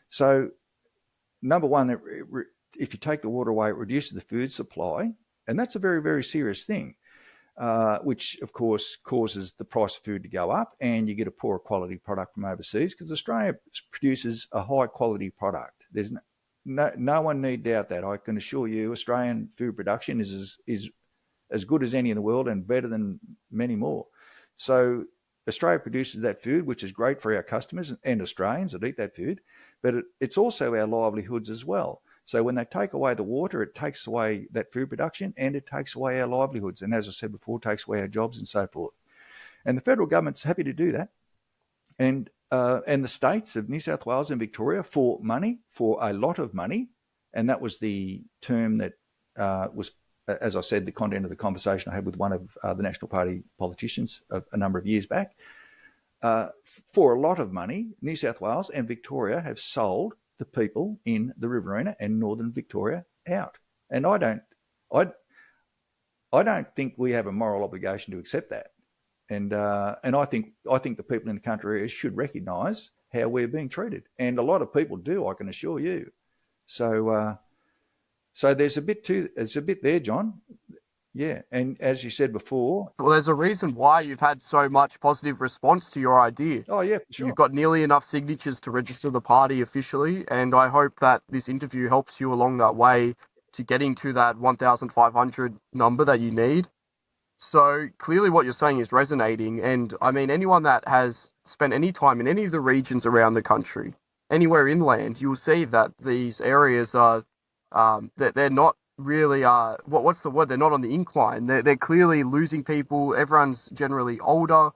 Speaker 2: So, number one, if you take the water away, it reduces the food supply, and that's a very, very serious thing, which, of course, causes the price of food to go up, and you get a poorer quality product from overseas, because Australia produces a high-quality product. There's no one need doubt that. I can assure you Australian food production is as good as any in the world and better than many more. So Australia produces that food, which is great for our customers and Australians that eat that food, but it's also our livelihoods as well. So when they take away the water, it takes away that food production and it takes away our livelihoods. And as I said before, it takes away our jobs and so forth. And the federal government's happy to do that. And the states of New South Wales and Victoria for a lot of money, and that was the term that was, as I said, the content of the conversation I had with one of the National Party politicians a number of years back. For a lot of money, New South Wales and Victoria have sold the people in the Riverina and Northern Victoria out, and I don't think we have a moral obligation to accept that. And I think the people in the country should recognise how we're being treated, and a lot of people do. I can assure you. So there's a bit there, John. Yeah, and as you said before,
Speaker 1: well, there's a reason why you've had so much positive response to your idea.
Speaker 2: Oh yeah, sure.
Speaker 1: You've got nearly enough signatures to register the party officially, and I hope that this interview helps you along that way to getting to that 1,500 number that you need. So clearly what you're saying is resonating, and I mean, anyone that has spent any time in any of the regions around the country, anywhere inland, you'll see that these areas are, they're not really, what's the word? They're not on the incline. They're clearly losing people. Everyone's generally older.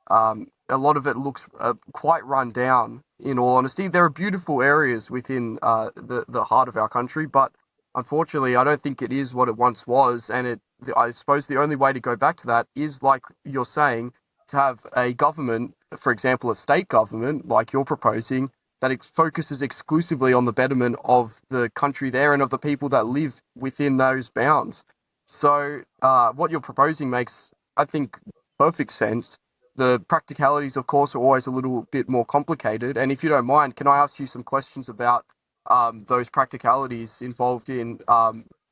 Speaker 1: A lot of it looks quite run down, in all honesty. There are beautiful areas within the heart of our country, but unfortunately, I don't think it is what it once was, and I suppose the only way to go back to that is, like you're saying, to have a government, for example, a state government, like you're proposing, that focuses exclusively on the betterment of the country there and of the people that live within those bounds. So what you're proposing makes, I think, perfect sense. The practicalities, of course, are always a little bit more complicated. And if you don't mind, can I ask you some questions about those practicalities involved in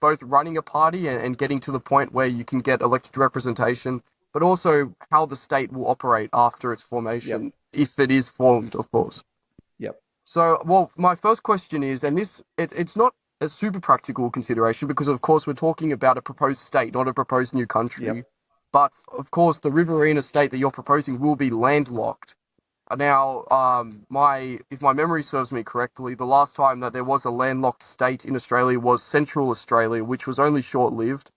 Speaker 1: both running a party and getting to the point where you can get elected representation, but also how the state will operate after its formation, if it is formed, of course.
Speaker 2: Yep.
Speaker 1: So, well, my first question is, and it's not a super practical consideration because, of course, we're talking about a proposed state, not a proposed new country.
Speaker 2: Yep.
Speaker 1: But, of course, the Riverina State that you're proposing will be landlocked. Now, if my memory serves me correctly, the last time that there was a landlocked state in Australia was Central Australia, which was only short-lived.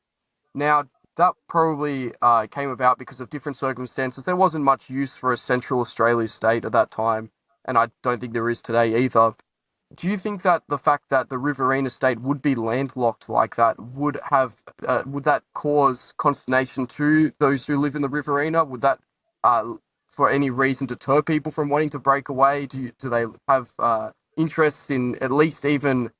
Speaker 1: Now, that probably came about because of different circumstances. There wasn't much use for a Central Australia state at that time, and I don't think there is today either. Do you think that the fact that the Riverina State would be landlocked like that would that cause consternation to those who live in the Riverina? Would that for any reason deter people from wanting to break away? Do they have interests in at least even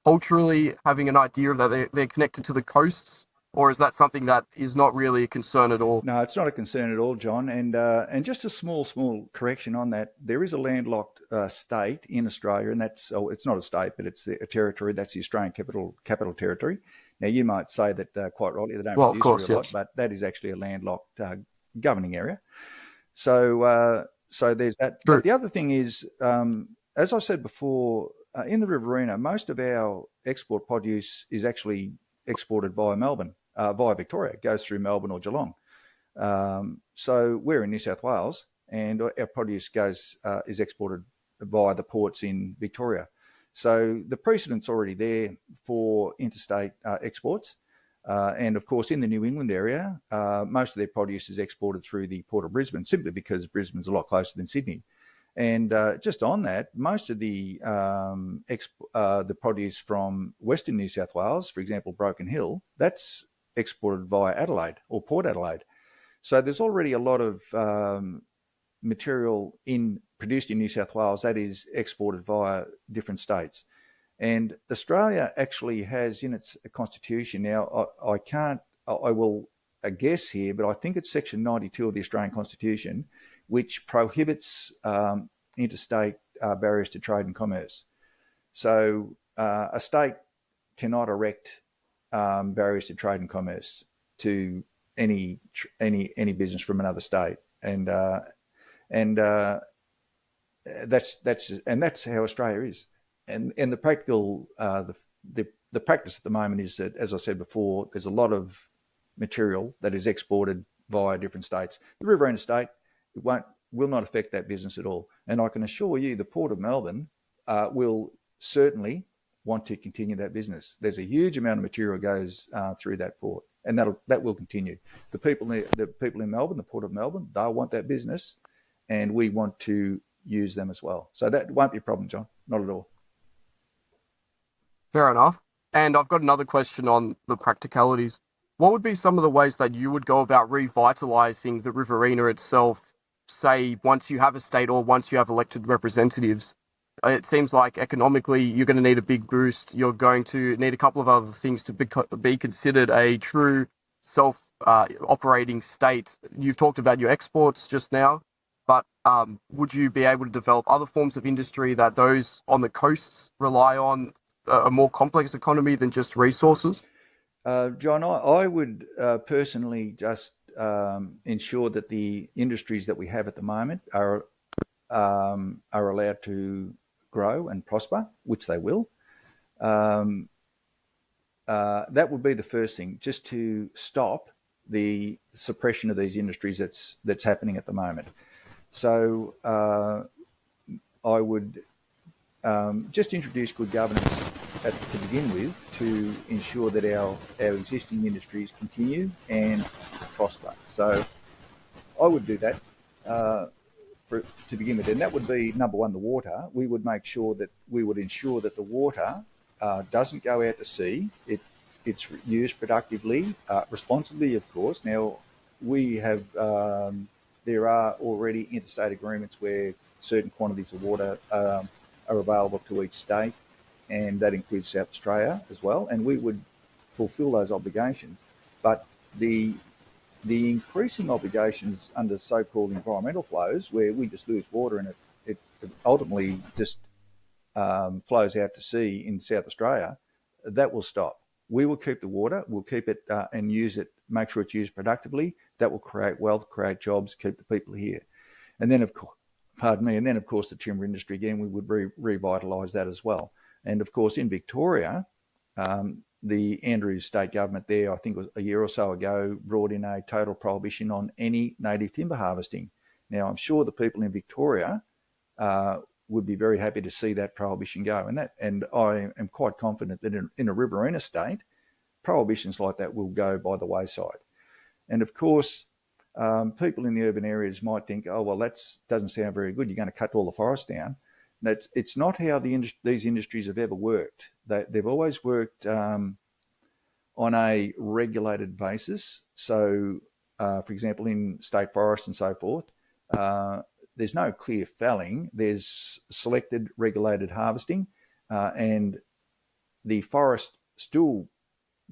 Speaker 1: culturally having an idea that they're connected to the coasts? Or is that something that is not really a concern at all?
Speaker 2: No, it's not a concern at all, John. And just a small correction on that. There is a landlocked state in Australia, and it's not a state, but it's a territory. That's the Australian Capital Territory. Now, you might say that quite rightly, they don't produce a lot, but that is actually a landlocked governing area. So So there's that.
Speaker 1: True.
Speaker 2: But the other thing is, as I said before, in the Riverina, most of our export produce is actually exported via Melbourne, via Victoria. It goes through Melbourne or Geelong. So we're in New South Wales, and our produce is exported via the ports in Victoria. So the precedent's already there for interstate exports. And of course, in the New England area, most of their produce is exported through the Port of Brisbane, simply because Brisbane's a lot closer than Sydney. And just on that, most of the produce from Western New South Wales, for example, Broken Hill, that's exported via Adelaide or Port Adelaide. So there's already a lot of material produced in New South Wales that is exported via different states. And Australia actually has in its constitution, now I will guess here, but I think it's section 92 of the Australian Constitution, which prohibits interstate barriers to trade and commerce. So a state cannot erect barriers to trade and commerce to any business from another state, and that's how Australia is. And the practical the practice at the moment is that, as I said before, there's a lot of material that is exported via different states. The Riverina State will not affect that business at all, and I can assure you, the Port of Melbourne will certainly want to continue that business. There's a huge amount of material goes through that port, and that will continue. The people in Melbourne, the Port of Melbourne, they'll want that business, and we want to use them as well. So that won't be a problem, John, not at all.
Speaker 1: Fair enough. And I've got another question on the practicalities. What would be some of the ways that you would go about revitalizing the Riverina itself, say, once you have a state or once you have elected representatives? It seems like economically you're going to need a big boost. You're going to need a couple of other things to be considered a true self-operating state. You've talked about your exports just now, but would you be able to develop other forms of industry that those on the coasts rely on, a more complex economy than just resources?
Speaker 2: John, I would personally just ensure that the industries that we have at the moment are allowed to grow and prosper, which they will. That would be the first thing, just to stop the suppression of these industries that's happening at the moment. So I would just introduce good governance to begin with, to ensure that our existing industries continue and prosper. So I would do that to begin with, and that would be number one, the water. We would ensure that the water doesn't go out to sea. It's used productively, responsibly, of course. Now we have there are already interstate agreements where certain quantities of water are available to each state, and that includes South Australia as well, and we would fulfil those obligations. But the increasing obligations under so-called environmental flows, where we just lose water and it ultimately just flows out to sea in South Australia, that will stop. We will keep the water, we'll keep it and use it, make sure it's used productively. That will create wealth, create jobs, keep the people here. And then, of course, the timber industry, again, we would revitalise that as well. And of course, in Victoria, the Andrews state government there, I think it was a year or so ago, brought in a total prohibition on any native timber harvesting. Now, I'm sure the people in Victoria would be very happy to see that prohibition go. And I am quite confident that in a Riverina state, prohibitions like that will go by the wayside. And of course, people in the urban areas might think, oh, well, that doesn't sound very good. You're going to cut all the forest down. It's not how these industries have ever worked. They've always worked on a regulated basis. So, for example, in state forests and so forth, there's no clear felling. There's selected regulated harvesting, and the forest still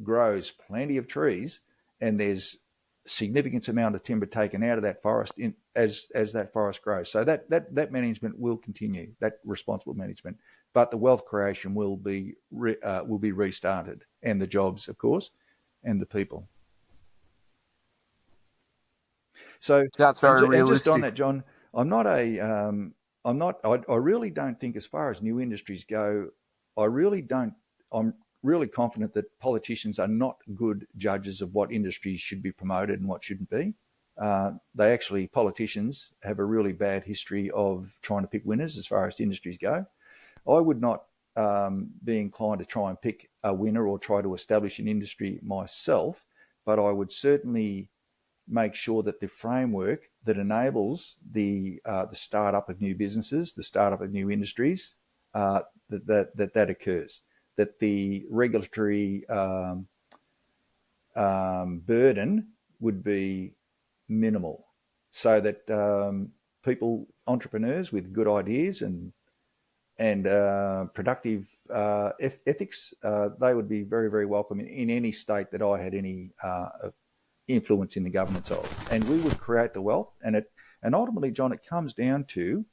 Speaker 2: grows plenty of trees, and there's significant amount of timber taken out of that forest as that forest grows. So that management will continue, that responsible management, but the wealth creation will be restarted, and the jobs, of course, and the people. So
Speaker 1: that's very realistic.
Speaker 2: And just on that, John, I'm not a, I'm not, I really don't think, as far as new industries go, I really don't, I'm really confident that politicians are not good judges of what industries should be promoted and what shouldn't be. Politicians have a really bad history of trying to pick winners as far as industries go. I would not be inclined to try and pick a winner or try to establish an industry myself, but I would certainly make sure that the framework that enables the startup of new businesses, the startup of new industries, that occurs, that the regulatory burden would be minimal, so that entrepreneurs with good ideas and productive ethics, they would be very, very welcome in any state that I had any influence in the governance of, and we would create the wealth. And ultimately, John, it comes down to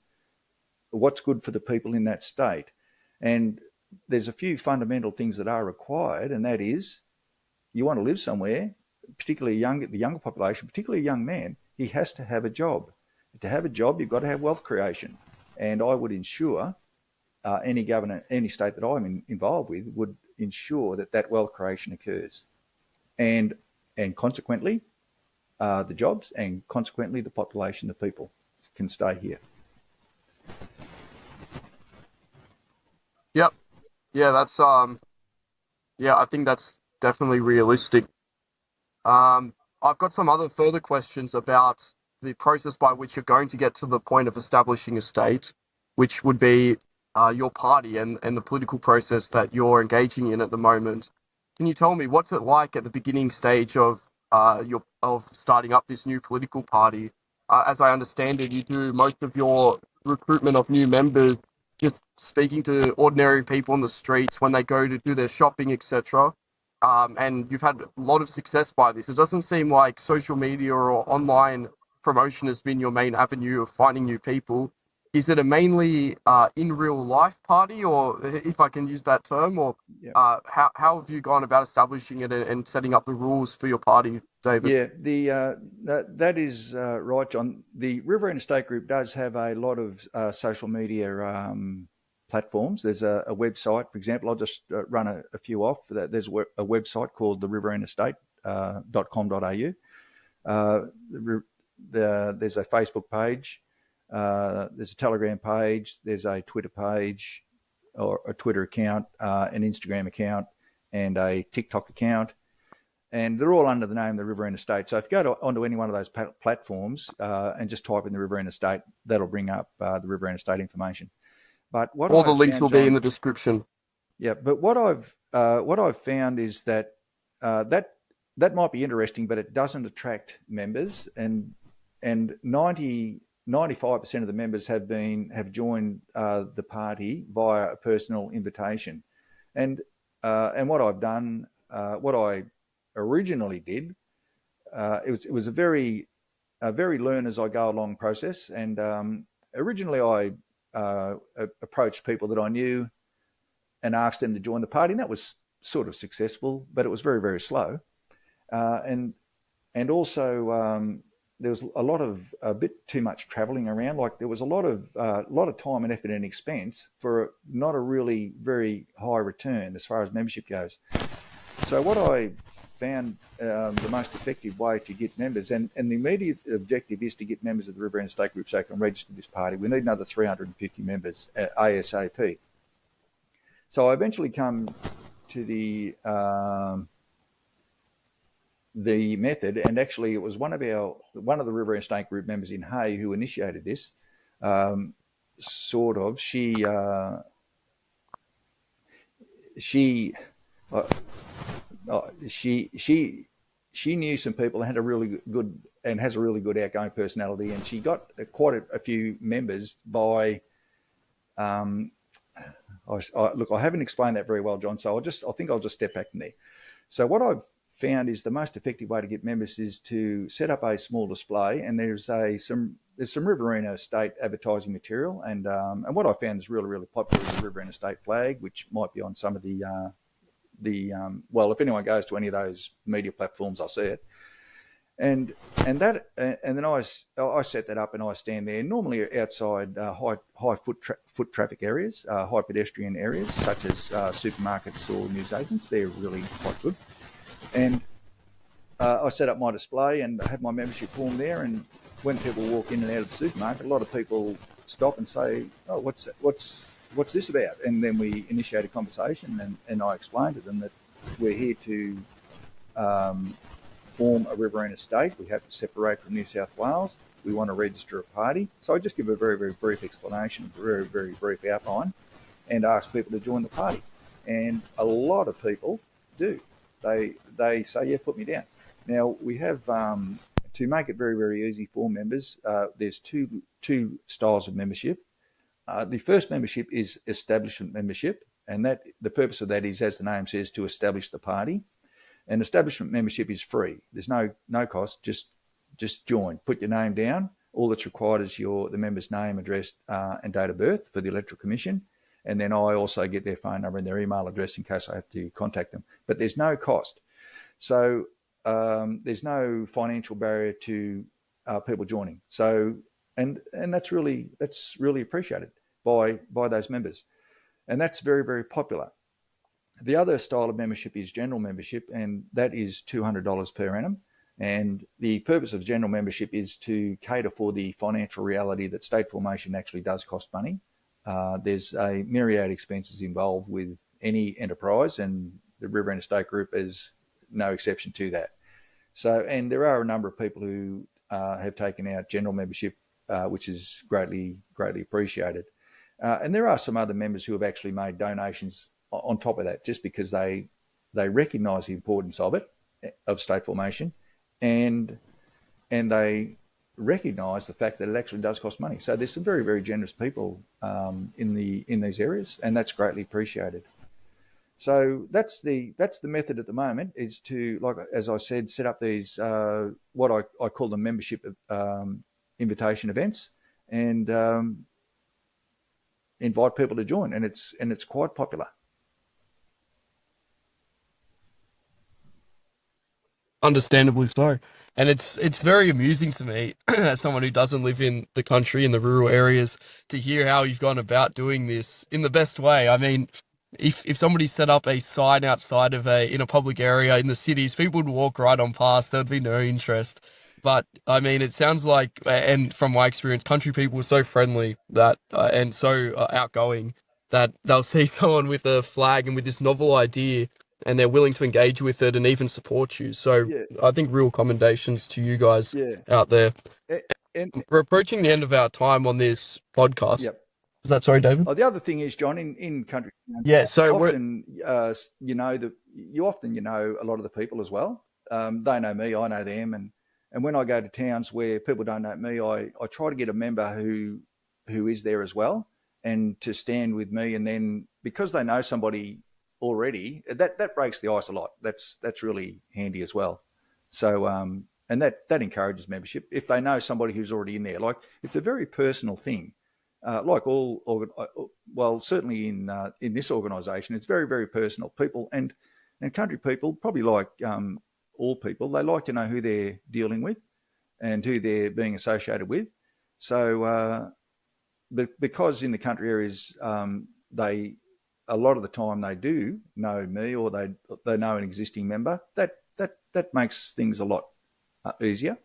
Speaker 2: what's good for the people in that state. And there's a few fundamental things that are required, and that is, you want to live somewhere, particularly the younger population, particularly a young man, he has to have a job. To have a job, you've got to have wealth creation. And I would ensure any governor, any state that I'm involved with, would ensure that wealth creation occurs. And consequently, the jobs, and consequently the population of people can stay here.
Speaker 1: Yep. Yeah, that's I think that's definitely realistic. I've got some other further questions about the process by which you're going to get to the point of establishing a state, which would be your party and the political process that you're engaging in at the moment. Can you tell me what's it like at the beginning stage of starting up this new political party? As I understand it, you do most of your recruitment of new members just speaking to ordinary people on the streets when they go to do their shopping, etc. And you've had a lot of success by this. It doesn't seem like social media or online promotion has been your main avenue of finding new people. Is it a mainly in real life party, or if I can use that term, or how have you gone about establishing it and setting up the rules for your party, David?
Speaker 2: Yeah, that is right, John. The Riverina State Group does have a lot of social media platforms. There's a website, for example. I'll just run a few off. There's a website called the riverinaState.com.au. There's a Facebook page. There's a Telegram page. There's a Twitter page, or a Twitter account, an Instagram account, and a TikTok account. And they're all under the name of the Riverina State. So if you go onto any one of those platforms and just type in the Riverina State, that'll bring up the Riverina State information. But
Speaker 1: all the links will be in the description.
Speaker 2: Yeah, but what I've found is that that might be interesting, but it doesn't attract members, and 95% of the members have joined the party via a personal invitation, and what I've done, what I originally did, it was a very learn as I go along process, and originally I approached people that I knew and asked them to join the party, and that was sort of successful, but it was very, very slow. And also there was a bit too much travelling around. Like there was a lot of time and effort and expense for not a really very high return as far as membership goes. So what I found the most effective way to get members, and the immediate objective is to get members of the Riverina State Group so they can register this party. We need another 350 members ASAP. So I eventually come to the method, and actually it was one of the Riverina State Group members in Hay who initiated this. She knew some people and had a really good and has a really good outgoing personality, and she got quite a few members by. Look, I haven't explained that very well, John. So I think I'll just step back from there. So what I've found is the most effective way to get members is to set up a small display, and there's some Riverina State advertising material, and what I found is really, really popular is the Riverina State flag, which might be on some of well, if anyone goes to any of those media platforms, I'll see it. and then I set that up and I stand there normally outside high foot traffic areas, high pedestrian areas such as supermarkets or newsagents. They're really quite good, and I set up my display and have my membership form there. And when people walk in and out of the supermarket, a lot of people stop and say, "Oh, what's this about?" And then we initiate a conversation, and I explain to them that we're here to form a Riverina State. We have to separate from New South Wales. We want to register a party. So I just give a very, very brief explanation, a very, very brief outline, and ask people to join the party. And a lot of people do. They say, "Yeah, put me down." Now, we have, to make it very, very easy for members, there's two styles of membership. The first membership is establishment membership, and that the purpose of that is, as the name says, to establish the party. And establishment membership is free. There's no cost. Just join. Put your name down. All that's required is the member's name, address, and date of birth for the Electoral Commission. And then I also get their phone number and their email address in case I have to contact them. But there's no cost. So there's no financial barrier to people joining. So and that's really appreciated by those members, and that's very, very popular. The other style of membership is general membership, and that is $200 per annum. And the purpose of general membership is to cater for the financial reality that state formation actually does cost money. There's a myriad expenses involved with any enterprise, and the Riverina State Group is no exception to that. So, and there are a number of people who have taken out general membership, which is greatly appreciated. And there are some other members who have actually made donations on top of that, just because they recognise the importance of state formation, and they recognise the fact that it actually does cost money. So there's some very, very generous people in these areas, and that's greatly appreciated. So that's the method at the moment, is to, like as I said, set up these what I call them membership invitation events, and invite people to join, and it's quite popular.
Speaker 1: Understandably so. And it's very amusing to me, as someone who doesn't live in the country, in the rural areas, to hear how you've gone about doing this in the best way. I mean, if somebody set up a sign outside of in a public area in the cities, people would walk right on past. There would be no interest. But I mean, it sounds like, and from my experience, country people are so friendly that and so outgoing that they'll see someone with a flag and with this novel idea, and they're willing to engage with it and even support you. So
Speaker 2: Yeah,
Speaker 1: I think real commendations to you guys
Speaker 2: yeah,
Speaker 1: out there.
Speaker 2: and
Speaker 1: We're approaching the end of our time on this podcast.
Speaker 2: yep.
Speaker 1: Is that sorry, David?
Speaker 2: Oh, the other thing is, John, in country,
Speaker 1: Yeah. So we're
Speaker 2: often you often a lot of the people as well. They know me, I know them, and when I go to towns where people don't know me, I try to get a member who is there as well, and to stand with me. And then because they know somebody already, that breaks the ice a lot. That's really handy as well. So and that encourages membership if they know somebody who's already in there. Like, it's a very personal thing. Like well, certainly in this organisation, it's very, very personal. People and country people, probably like all people, they like to know who they're dealing with and who they're being associated with. So, because in the country areas, they a lot of the time they do know me, or they know an existing member. That makes things a lot easier.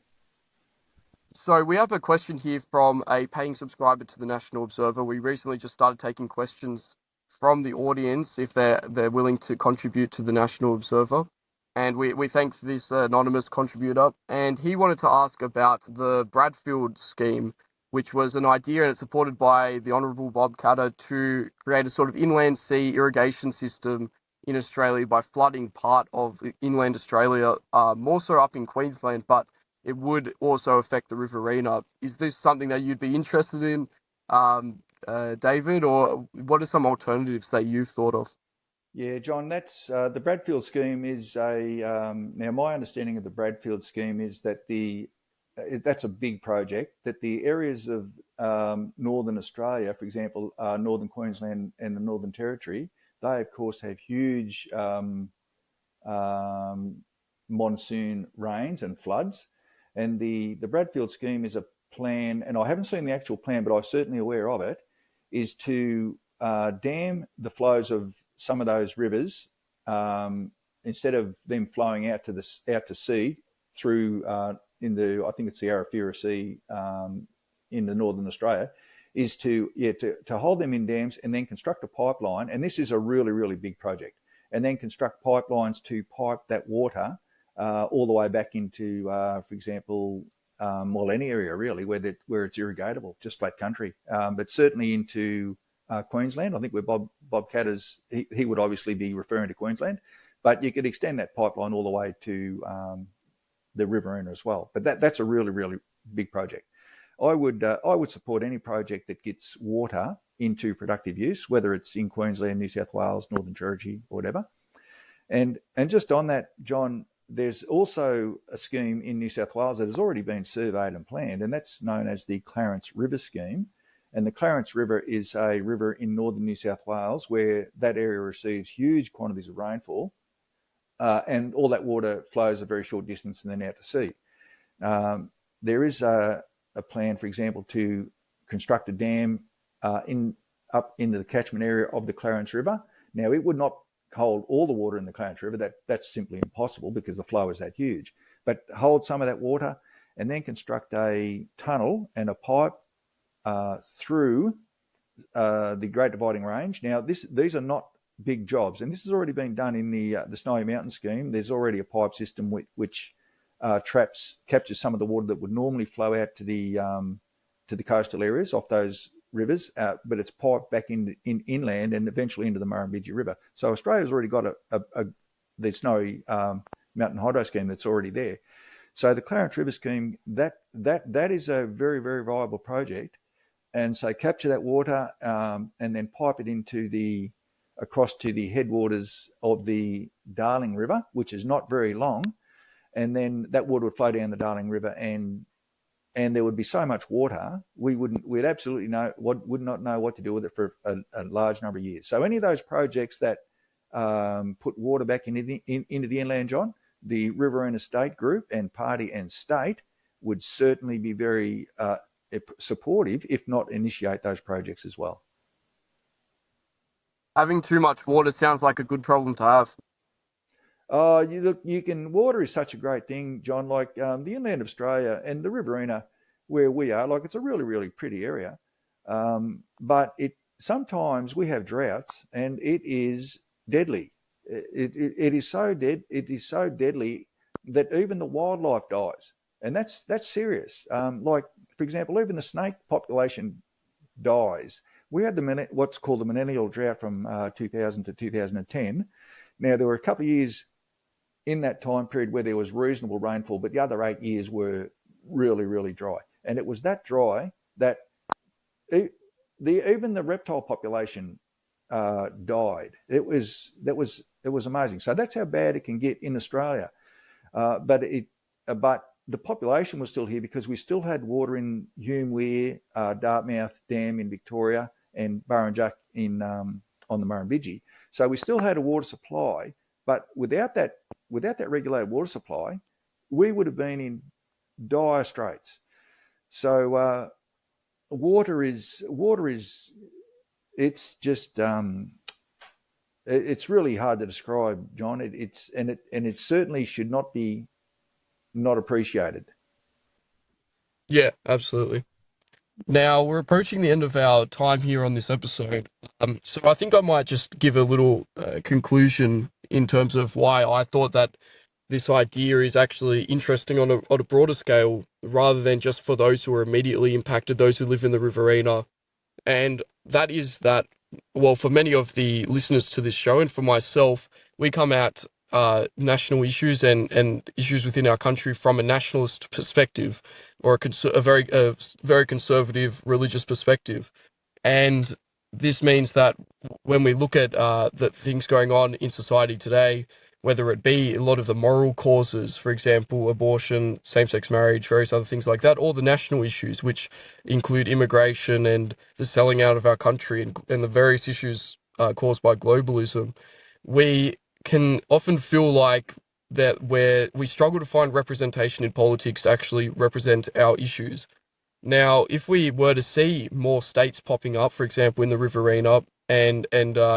Speaker 1: So we have a question here from a paying subscriber to the National Observer. We recently just started taking questions from the audience if they're willing to contribute to the National Observer. And we thank this anonymous contributor. And he wanted to ask about the Bradfield scheme, which was an idea, and it's supported by the Honourable Bob Katter, to create a sort of inland sea irrigation system in Australia by flooding part of inland Australia, more so up in Queensland, but it would also affect the Riverina. Is this something that you'd be interested in, David, or what are some alternatives that you've thought of?
Speaker 2: Yeah, John, that's the Bradfield scheme is now my understanding of the Bradfield scheme is that that's a big project, that the areas of northern Australia, for example, northern Queensland and the Northern Territory, they of course have huge monsoon rains and floods. And the Bradfield scheme is a plan, and I haven't seen the actual plan, but I'm certainly aware of it, is to dam the flows of some of those rivers, instead of them flowing out to sea through I think it's the Arafura Sea in the northern Australia, is to hold them in dams and then construct a pipeline. And this is a really, really big project. And then construct pipelines to pipe that water all the way back into, for example, any area really where it's irrigatable, just flat country, but certainly into Queensland. I think where Bob Catter's, he would obviously be referring to Queensland, but you could extend that pipeline all the way to the Riverina as well. But that's a really, really big project. I would support any project that gets water into productive use, whether it's in Queensland, New South Wales, Northern Territory, or whatever. And just on that, John, there's also a scheme in New South Wales that has already been surveyed and planned, and that's known as the Clarence River Scheme. And the Clarence River is a river in northern New South Wales where that area receives huge quantities of rainfall, and all that water flows a very short distance and then out to sea. There is a plan, for example, to construct a dam up into the catchment area of the Clarence River. Now, it would not hold all the water in the Clarence River. That's simply impossible because the flow is that huge. But hold some of that water and then construct a tunnel and a pipe through the Great Dividing Range. Now, these are not big jobs, and this has already been done in the Snowy Mountain scheme. There's already a pipe system which captures some of the water that would normally flow out to the coastal areas off those rivers, but it's piped back inland and eventually into the Murrumbidgee River. So Australia's already got the Snowy Mountain Hydro scheme that's already there. So the Clarence River scheme, that is a very, very viable project. And so capture that water and then pipe it across to the headwaters of the Darling River, which is not very long. And then that water would flow down the Darling River, and there would be so much water, we'd absolutely would not know what to do with it for a large number of years. So any of those projects that put water back into the inland, John, the Riverina State Group and Party and State would certainly be very supportive, if not initiate those projects as well.
Speaker 1: Having too much water sounds like a good problem to have.
Speaker 2: Water is such a great thing, John. Like the inland of Australia and the Riverina, where we are, like it's a really, really pretty area. But sometimes we have droughts, and it is deadly. It is so deadly that even the wildlife dies, and that's serious. Like for example, even the snake population dies. We had what's called the millennial drought from 2000 to 2010. Now there were a couple of years in that time period where there was reasonable rainfall, but the other 8 years were really, really dry. And it was that dry that even the reptile population died. It was amazing. So that's how bad it can get in Australia. But the population was still here because we still had water in Hume Weir, Dartmouth Dam in Victoria, and Burrinjuck on the Murrumbidgee. So we still had a water supply, but without that regulated water supply, we would have been in dire straits. So water is it's just it's really hard to describe, John. It certainly should not be not appreciated.
Speaker 1: Yeah, absolutely. Now, we're approaching the end of our time here on this episode. So I think I might just give a little conclusion in terms of why I thought that this idea is actually interesting on a broader scale, rather than just for those who are immediately impacted, those who live in the Riverina. And that is that, well, for many of the listeners to this show and for myself, we come at national issues and issues within our country from a nationalist perspective, or a very conservative religious perspective. And this means that when we look at the things going on in society today, whether it be a lot of the moral causes, for example, abortion, same-sex marriage, various other things like that, or the national issues, which include immigration and the selling out of our country and the various issues caused by globalism, we can often feel like that where we struggle to find representation in politics to actually represent our issues. Now, if we were to see more states popping up, for example, in the Riverina, and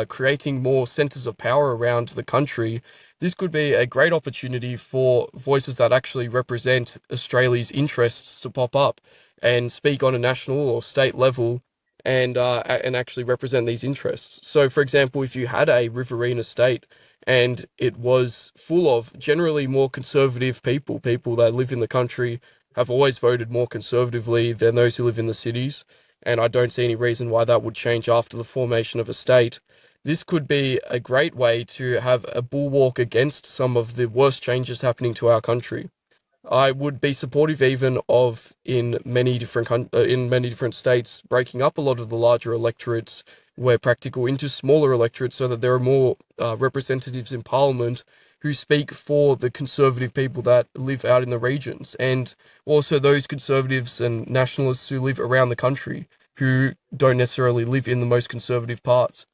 Speaker 1: creating more centers of power around the country, this could be a great opportunity for voices that actually represent Australia's interests to pop up and speak on a national or state level, and actually represent these interests. So, for example, if you had a Riverina state and it was full of generally more conservative people, people that live in the country have always voted more conservatively than those who live in the cities, and I don't see any reason why that would change after the formation of a state. This could be a great way to have a bulwark against some of the worst changes happening to our country. I would be supportive even of in many different states breaking up a lot of the larger electorates where practical into smaller electorates so that there are more representatives in parliament who speak for the conservative people that live out in the regions, and also those conservatives and nationalists who live around the country who don't necessarily live in the most conservative parts.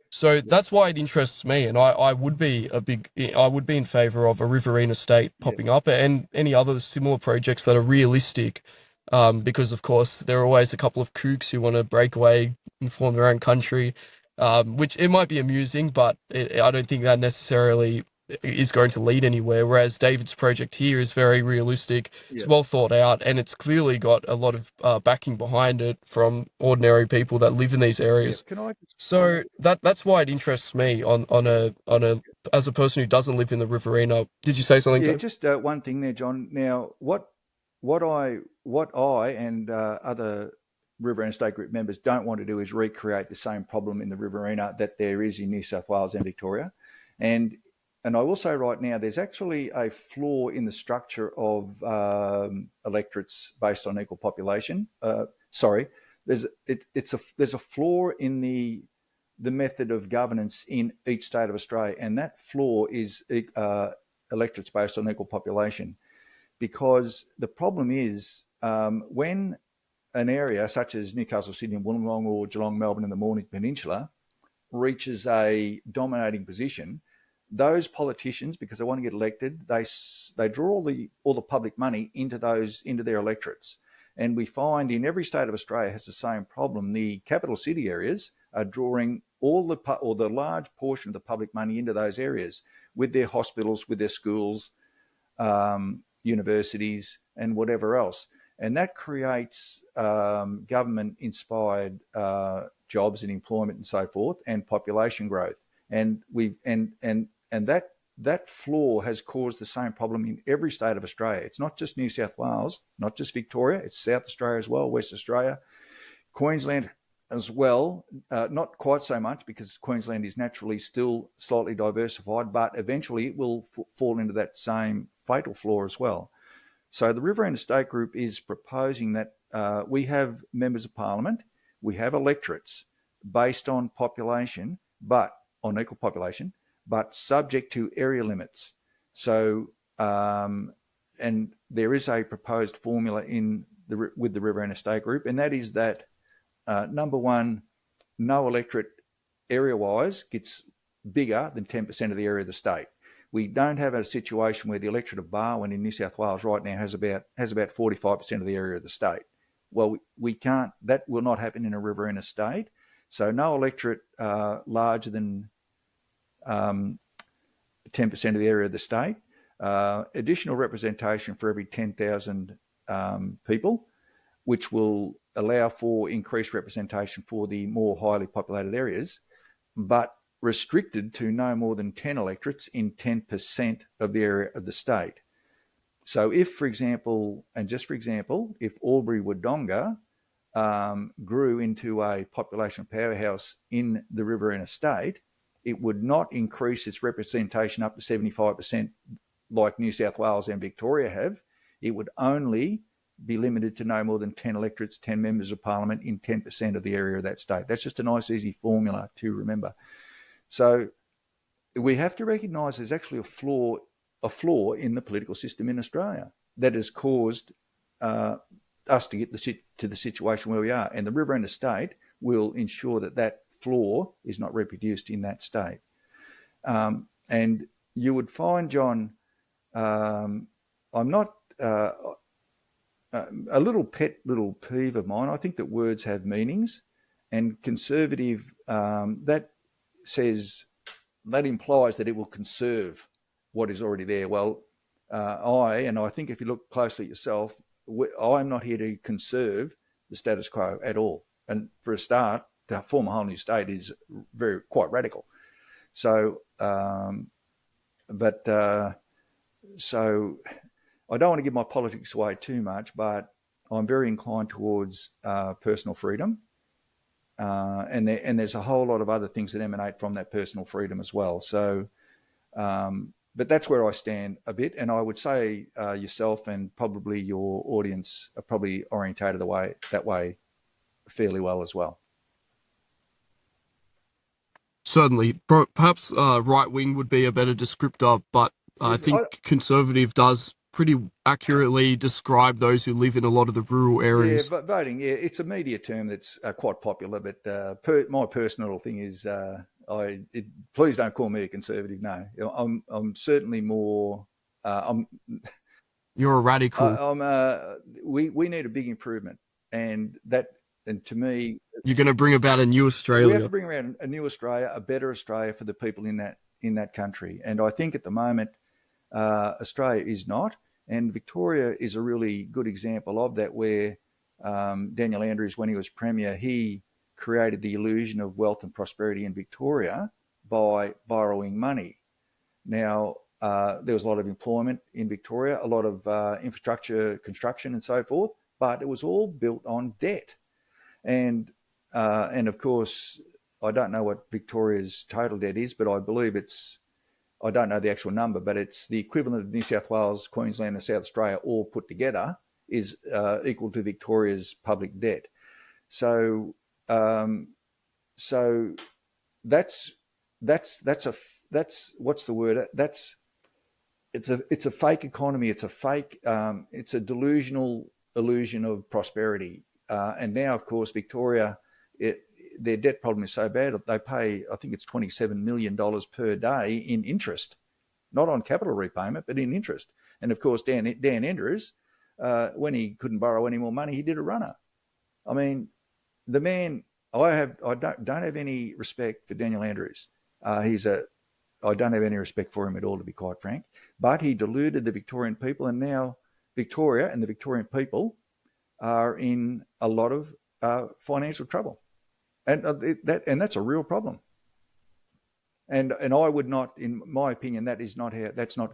Speaker 1: So that's why it interests me, and I would be in favour of a Riverina State
Speaker 2: Yeah.
Speaker 1: popping up and any other similar projects that are realistic, because of course there are always a couple of kooks who want to break away and form their own country, which it might be amusing, but I don't think that necessarily is going to lead anywhere. Whereas David's project here is very realistic, it's
Speaker 2: Yeah.
Speaker 1: well thought out, and it's clearly got a lot of backing behind it from ordinary people that live in these
Speaker 2: Yeah.
Speaker 1: areas.
Speaker 2: Can I just
Speaker 1: So that's why it interests me on a as a person who doesn't live in the Riverina. Did you say something,
Speaker 2: Yeah,
Speaker 1: Dave?
Speaker 2: just one thing there, John. Now, what I and other Riverina State Group members don't want to do is recreate the same problem in the Riverina that there is in New South Wales and Victoria, and I will say right now, there's actually a flaw in the structure of electorates based on equal population. Sorry, there's a flaw in the method of governance in each state of Australia, and that flaw is electorates based on equal population. Because the problem is when an area such as Newcastle, Sydney, Wollongong, or Geelong, Melbourne, and the Mornington Peninsula reaches a dominating position, those politicians, because they want to get elected, they draw all the public money into their electorates. And we find in every state of Australia has the same problem. The capital city areas are drawing all the large portion of the public money into those areas with their hospitals, with their schools, universities, and whatever else. And that creates government-inspired jobs and employment and so forth, and population growth. And that flaw has caused the same problem in every state of Australia. It's not just New South Wales, not just Victoria, it's South Australia as well, West Australia, Queensland as well. Not quite so much because Queensland is naturally still slightly diversified, but eventually it will fall into that same fatal flaw as well. So the Riverina State Group is proposing that we have members of parliament, we have electorates based on population, but on equal population, but subject to area limits. So, and there is a proposed formula with the Riverina State Group, and that is that number one, no electorate area-wise gets bigger than 10% of the area of the state. We don't have a situation where the electorate of Barwon in New South Wales right now has about 45% of the area of the state. Well, we can't. That will not happen in a Riverina state. So no electorate larger than 10% of the area of the state. Additional representation for every 10,000 people, which will allow for increased representation for the more highly populated areas, but restricted to no more than 10 electorates in 10% of the area of the state. So if, for example, and just for example, if Albury-Wodonga grew into a population powerhouse in the Riverina state, it would not increase its representation up to 75% like New South Wales and Victoria have. It would only be limited to no more than 10 electorates, 10 members of parliament in 10% of the area of that state. That's just a nice, easy formula to remember. So we have to recognise there's actually a flaw in the political system in Australia that has caused us to get to the situation where we are. And the Riverina state will ensure that flaw is not reproduced in that state. And you would find, John, I'm not a little peeve of mine. I think that words have meanings, and conservative, that implies that it will conserve what is already there. Well, I think if you look closely at yourself, I'm not here to conserve the status quo at all. And for a start, to form a whole new state is quite radical. So, so I don't want to give my politics away too much, but I'm very inclined towards personal freedom. And there's a whole lot of other things that emanate from that personal freedom as well. So, but that's where I stand a bit. And I would say yourself and probably your audience are probably orientated that way fairly well as well.
Speaker 1: Certainly. Perhaps right wing would be a better descriptor, but I think conservative does pretty accurately describe those who live in a lot of the rural areas.
Speaker 2: Yeah, voting. Yeah, it's a media term that's quite popular, but my personal thing is, please don't call me a conservative. No, I'm certainly more.
Speaker 1: You're a radical.
Speaker 2: We need a big improvement, and to me,
Speaker 1: you're going to bring about a new Australia.
Speaker 2: We have to bring around a new Australia, a better Australia for the people in that country. And I think at the moment, Australia is not. And Victoria is a really good example of that, where Daniel Andrews, when he was Premier, he created the illusion of wealth and prosperity in Victoria by borrowing money. Now, there was a lot of employment in Victoria, a lot of infrastructure, construction and so forth, but it was all built on debt. And of course, I don't know what Victoria's total debt is, but I believe I don't know the actual number, but it's the equivalent of New South Wales, Queensland and South Australia all put together is equal to Victoria's public debt. So that's what's the word? It's a fake economy. It's a delusional illusion of prosperity. And now, of course, Victoria, their debt problem is so bad, they pay, I think it's $27 million per day in interest, not on capital repayment, but in interest. And of course, Dan Andrews, when he couldn't borrow any more money, he did a runner. I mean, the man, I don't have any respect for Daniel Andrews. I don't have any respect for him at all, to be quite frank. But he deluded the Victorian people, and now Victoria and the Victorian people are in a lot of financial trouble, and that's a real problem. And I would not, in my opinion, that's not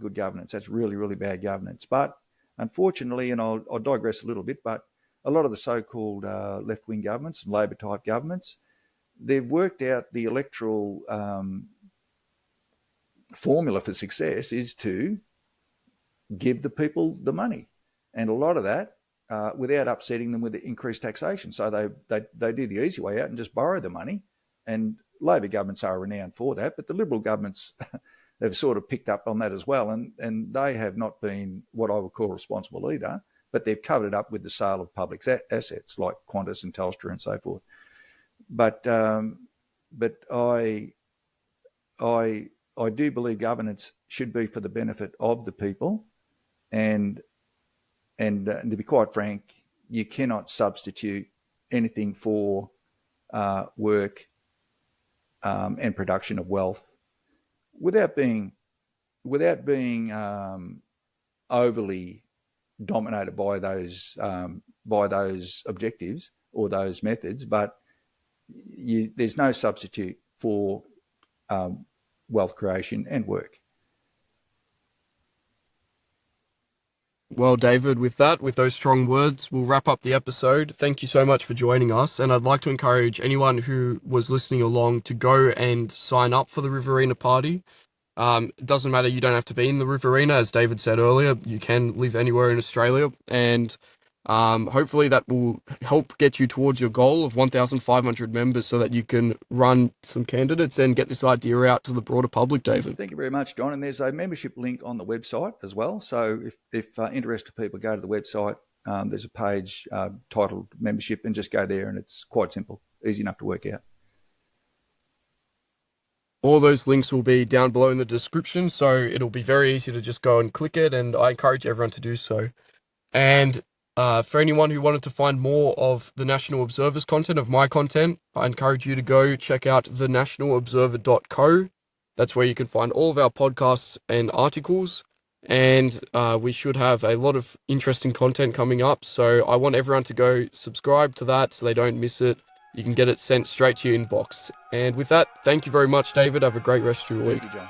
Speaker 2: good governance. That's really, really bad governance. But unfortunately, and I'll digress a little bit, but a lot of the so-called left-wing governments, Labor-type governments, they've worked out the electoral formula for success is to give the people the money, and a lot of that without upsetting them with the increased taxation. So they do the easy way out and just borrow the money. And Labor governments are renowned for that, but the Liberal governments have sort of picked up on that as well, and they have not been what I would call responsible either, but they've covered it up with the sale of public assets like Qantas and Telstra and so forth. But I do believe governance should be for the benefit of the people, and to be quite frank, you cannot substitute anything for work and production of wealth without being overly dominated by those objectives or those methods. But there's no substitute for wealth creation and work.
Speaker 1: Well, David, with those strong words, we'll wrap up the episode. Thank you so much for joining us. And I'd like to encourage anyone who was listening along to go and sign up for the Riverina Party. It doesn't matter, you don't have to be in the Riverina, as David said earlier. You can live anywhere in Australia. And hopefully that will help get you towards your goal of 1,500 members so that you can run some candidates and get this idea out to the broader public, David.
Speaker 2: Thank you very much, John. And there's a membership link on the website as well. So if interested people go to the website, there's a page titled membership, and just go there, and it's quite simple, easy enough to work out.
Speaker 1: All those links will be down below in the description, so it'll be very easy to just go and click it, and I encourage everyone to do so. And for anyone who wanted to find more of the National Observer's content, of my content, I encourage you to go check out thenationalobserver.co. That's where you can find all of our podcasts and articles. And we should have a lot of interesting content coming up. So I want everyone to go subscribe to that so they don't miss it. You can get it sent straight to your inbox. And with that, thank you very much, David. Have a great rest of your week.
Speaker 2: Thank you, John.